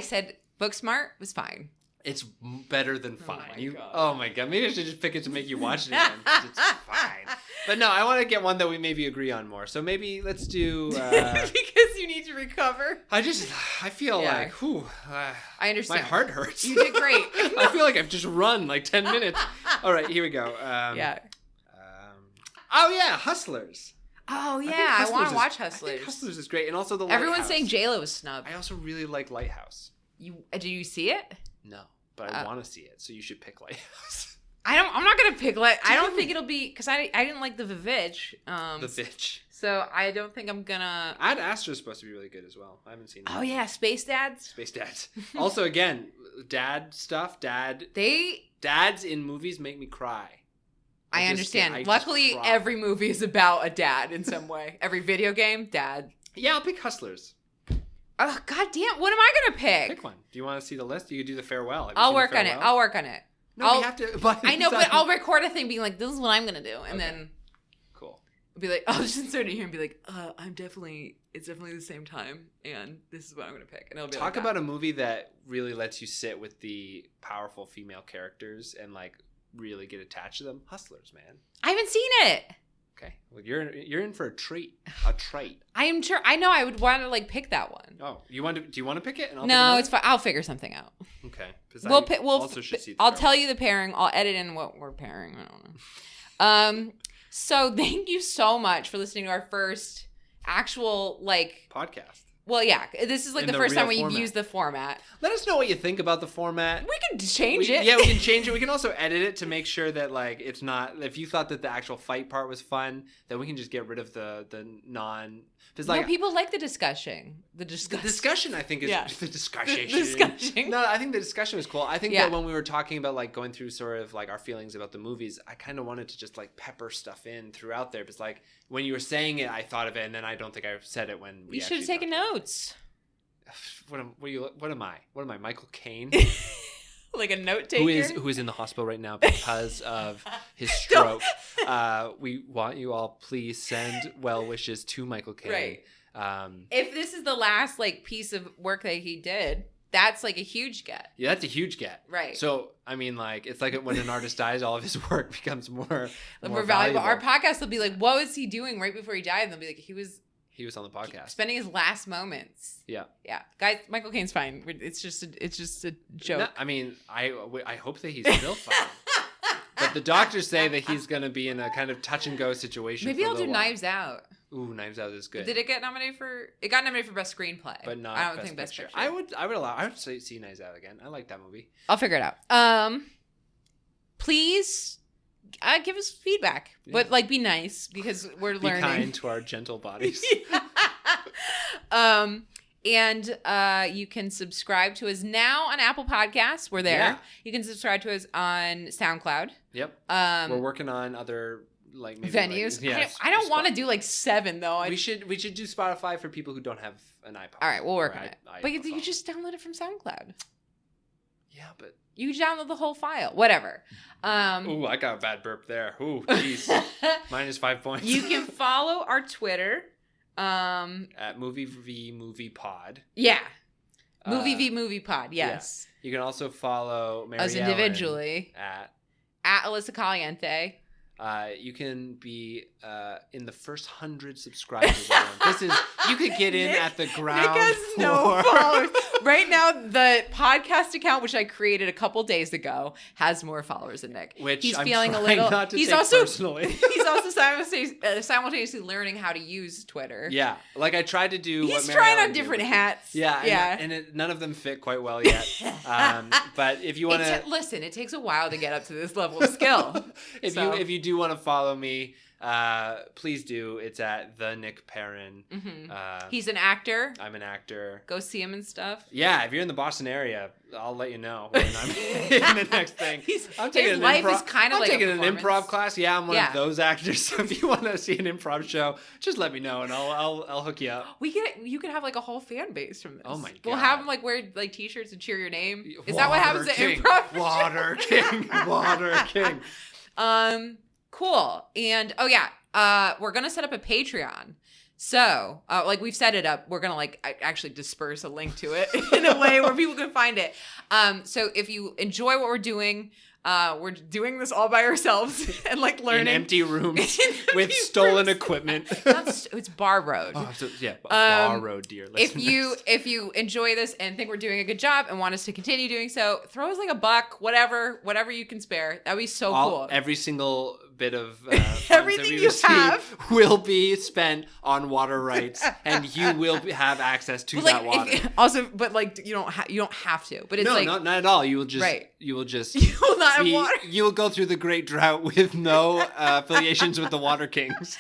said Booksmart was fine. It's better than fine. my God. Oh my God. Maybe I should just pick it to make you watch it again. 'Cause it's fine. But no, I want to get one that we maybe agree on more. So maybe let's do. Because you need to recover. I feel Yeah. like, whew, I understand. my heart hurts. You did great. I feel like I've just run like 10 minutes. All right, here we go. Yeah. Oh yeah, Hustlers. Oh think yeah, I want to Hustlers watch is- I Hustlers. think Hustlers is great, and also the Everyone's Lighthouse. saying J-Lo was snubbed. I also really like Lighthouse. Did you see it? No, but I want to see it, so you should pick Lighthouse. I'm not gonna pick I don't think it'll be because I didn't like the Vivitch. The bitch. So I don't think I'm gonna. Ad Astra's supposed to be really good as well. I haven't seen it. Oh yeah, Space Dads. Space Dads. Also, again, dad stuff. Dads in movies make me cry. I understand. Luckily, every movie is about a dad in some way. Every video game, dad. Yeah, I'll pick Hustlers. Oh God damn! What am I gonna pick? Pick one. Do you want to see the list? You could do the farewell. Have you I'll seen work The on it. Farewell? I'll work on it. No, we have to. I know, but I'll record a thing being like, "This is what I'm gonna do," and then cool. I'll be like, I'll just insert it here and be like, it's definitely the same time, and this is what I'm gonna pick, and it'll be Talk like about a movie that really lets you sit with the powerful female characters and like really get attached to them. Hustlers, man. I haven't seen it. Okay, well you're in for a treat. A trait. I am sure. I know. I would want to like pick that one. Oh, do you want to pick it? And I'll pick No, another? it's fine. I'll figure something out. Okay. I'll tell you the pairing. I'll edit in what we're pairing. I don't know. So thank you so much for listening to our first actual podcast. Well, yeah, this is like In the the first time real we've format. used the format. Let us know what you think about the format. We can change it. Yeah, we can change it. We can also edit it to make sure that it's not. If you thought that the actual fight part was fun, then we can just get rid of the non. No, people like the discussion. The discussion, I think, is the discussion. The discussion. No, I think the discussion was cool. I think Yeah. that when we were talking about going through sort of our feelings about the movies, I kind of wanted to just pepper stuff in throughout there. Because when you were saying it, I thought of it, and then I don't think I said it when we. You should have taken notes. What am I? What am I? Michael Caine? Like a note taker? Who is in the hospital right now because of his stroke. We want you all, please send well wishes to Michael Caine. Right. If this is the last piece of work that he did, that's a huge get. Yeah, that's a huge get. Right. So I mean, it's like when an artist dies, all of his work becomes more valuable. Our podcast will be like, what was he doing right before he died? And they'll be like, he was on the podcast, spending his last moments. Yeah. Guys, Michael Caine's fine. It's just a joke. No, I mean, I hope that he's still fine. But the doctors say that he's going to be in a kind of touch and go situation. Maybe I'll do Knives Out. Ooh, Knives Out is good. Did it get nominated for? It got nominated for best screenplay, but not. I don't think best picture. I would see Knives Out again. I like that movie. I'll figure it out. Please. Give us feedback, but be nice because we're learning. Be kind to our gentle bodies. And you can subscribe to us now on Apple Podcasts. We're there. Yeah. You can subscribe to us on SoundCloud. Yep. We're working on other maybe venues. I don't want to do 7 though. We should do Spotify for people who don't have an iPod. All right, we'll work on it. But you just download it from SoundCloud. Yeah, but you download the whole file. Whatever. Ooh, I got a bad burp there. Ooh, jeez. Minus 5 points. You can follow our Twitter. At Movie v Movie Pod. Yeah. Movie v Movie Pod, yes. Yeah. You can also follow Mary us individually. At Alyssa Caliente. You can be in the first 100 subscribers. You could get in at the ground Nick has floor. no followers. Right now, the podcast account, which I created a couple days ago, has more followers than Nick. Which he's I'm feeling trying a little. Not to he's take also personally. He's also simultaneously learning how to use Twitter. Yeah, I tried to do. He's what trying Mary on different did. hats. Yeah, and none of them fit quite well yet. But if you want to listen, it takes a while to get up to this level of skill. If you do want to follow me, please do. It's at the Nick Perrin. He's an actor. I'm an actor. Go see him and stuff. Yeah, if you're in the Boston area, I'll let you know when I'm in the next thing. I'm taking his life is kind of like taking an improv class. Yeah, I'm one of those actors. So if you want to see an improv show, just let me know and I'll hook you up. You could have like a whole fan base from this. Oh my god. We'll have them like wear like t-shirts and cheer your name. Is that what happens King. at improv? Water King. Water King. Cool. And we're gonna set up a Patreon. So, like we've set it up, we're going to like actually disperse a link to it in a way where people can find it. So if you enjoy what we're doing this all by ourselves and like learning. In empty rooms with stolen equipment. It's Bar Road. Oh, so, yeah, Bar Road, dear listeners. If you enjoy this and think we're doing a good job and want us to continue doing so, throw us like $1, whatever you can spare. That'd be so cool. Every single bit of everything that we receive will be spent on water rights, and you will have access to that water. But like you don't have to. But it's not at all. You will just you will not have water. You will go through the Great Drought with no affiliations with the Water Kings.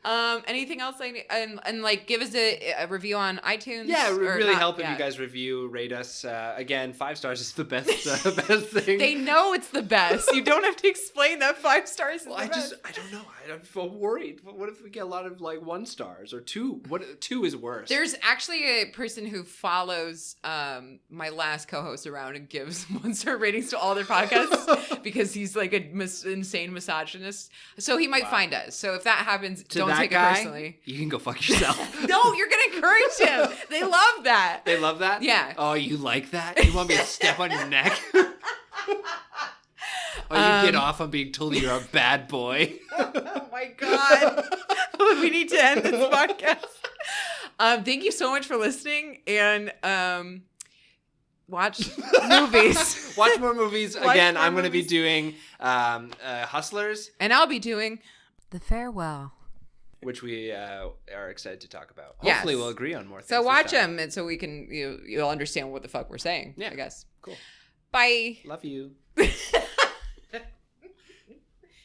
Anything else? And like give us a review on iTunes. Yeah, it would really help if you guys rate us. Again, 5 stars is the best best thing. They know it's the best. You don't have to explain that 5 stars is the best. I don't know. I feel worried. What if we get a lot of like 1 stars or 2? What 2 is worse? There's actually a person who follows my last co-host around and gives 1-star ratings to all their podcasts because he's like an insane misogynist. So he might find us. So if that happens, don't take it personally. You can go fuck yourself. No, you're gonna encourage him. They love that. They love that? Yeah. Oh, you like that? You want me to step on your neck? You get off on being told you're a bad boy. Oh my god. We need to end this podcast. Thank you so much for listening and watch movies. Watch more movies. Again, I'm going to be doing Hustlers. And I'll be doing The Farewell. Which we are excited to talk about. Yes. Hopefully we'll agree on more things. So watch them and so we can you'll understand what the fuck we're saying, I guess. Cool. Bye. Love you.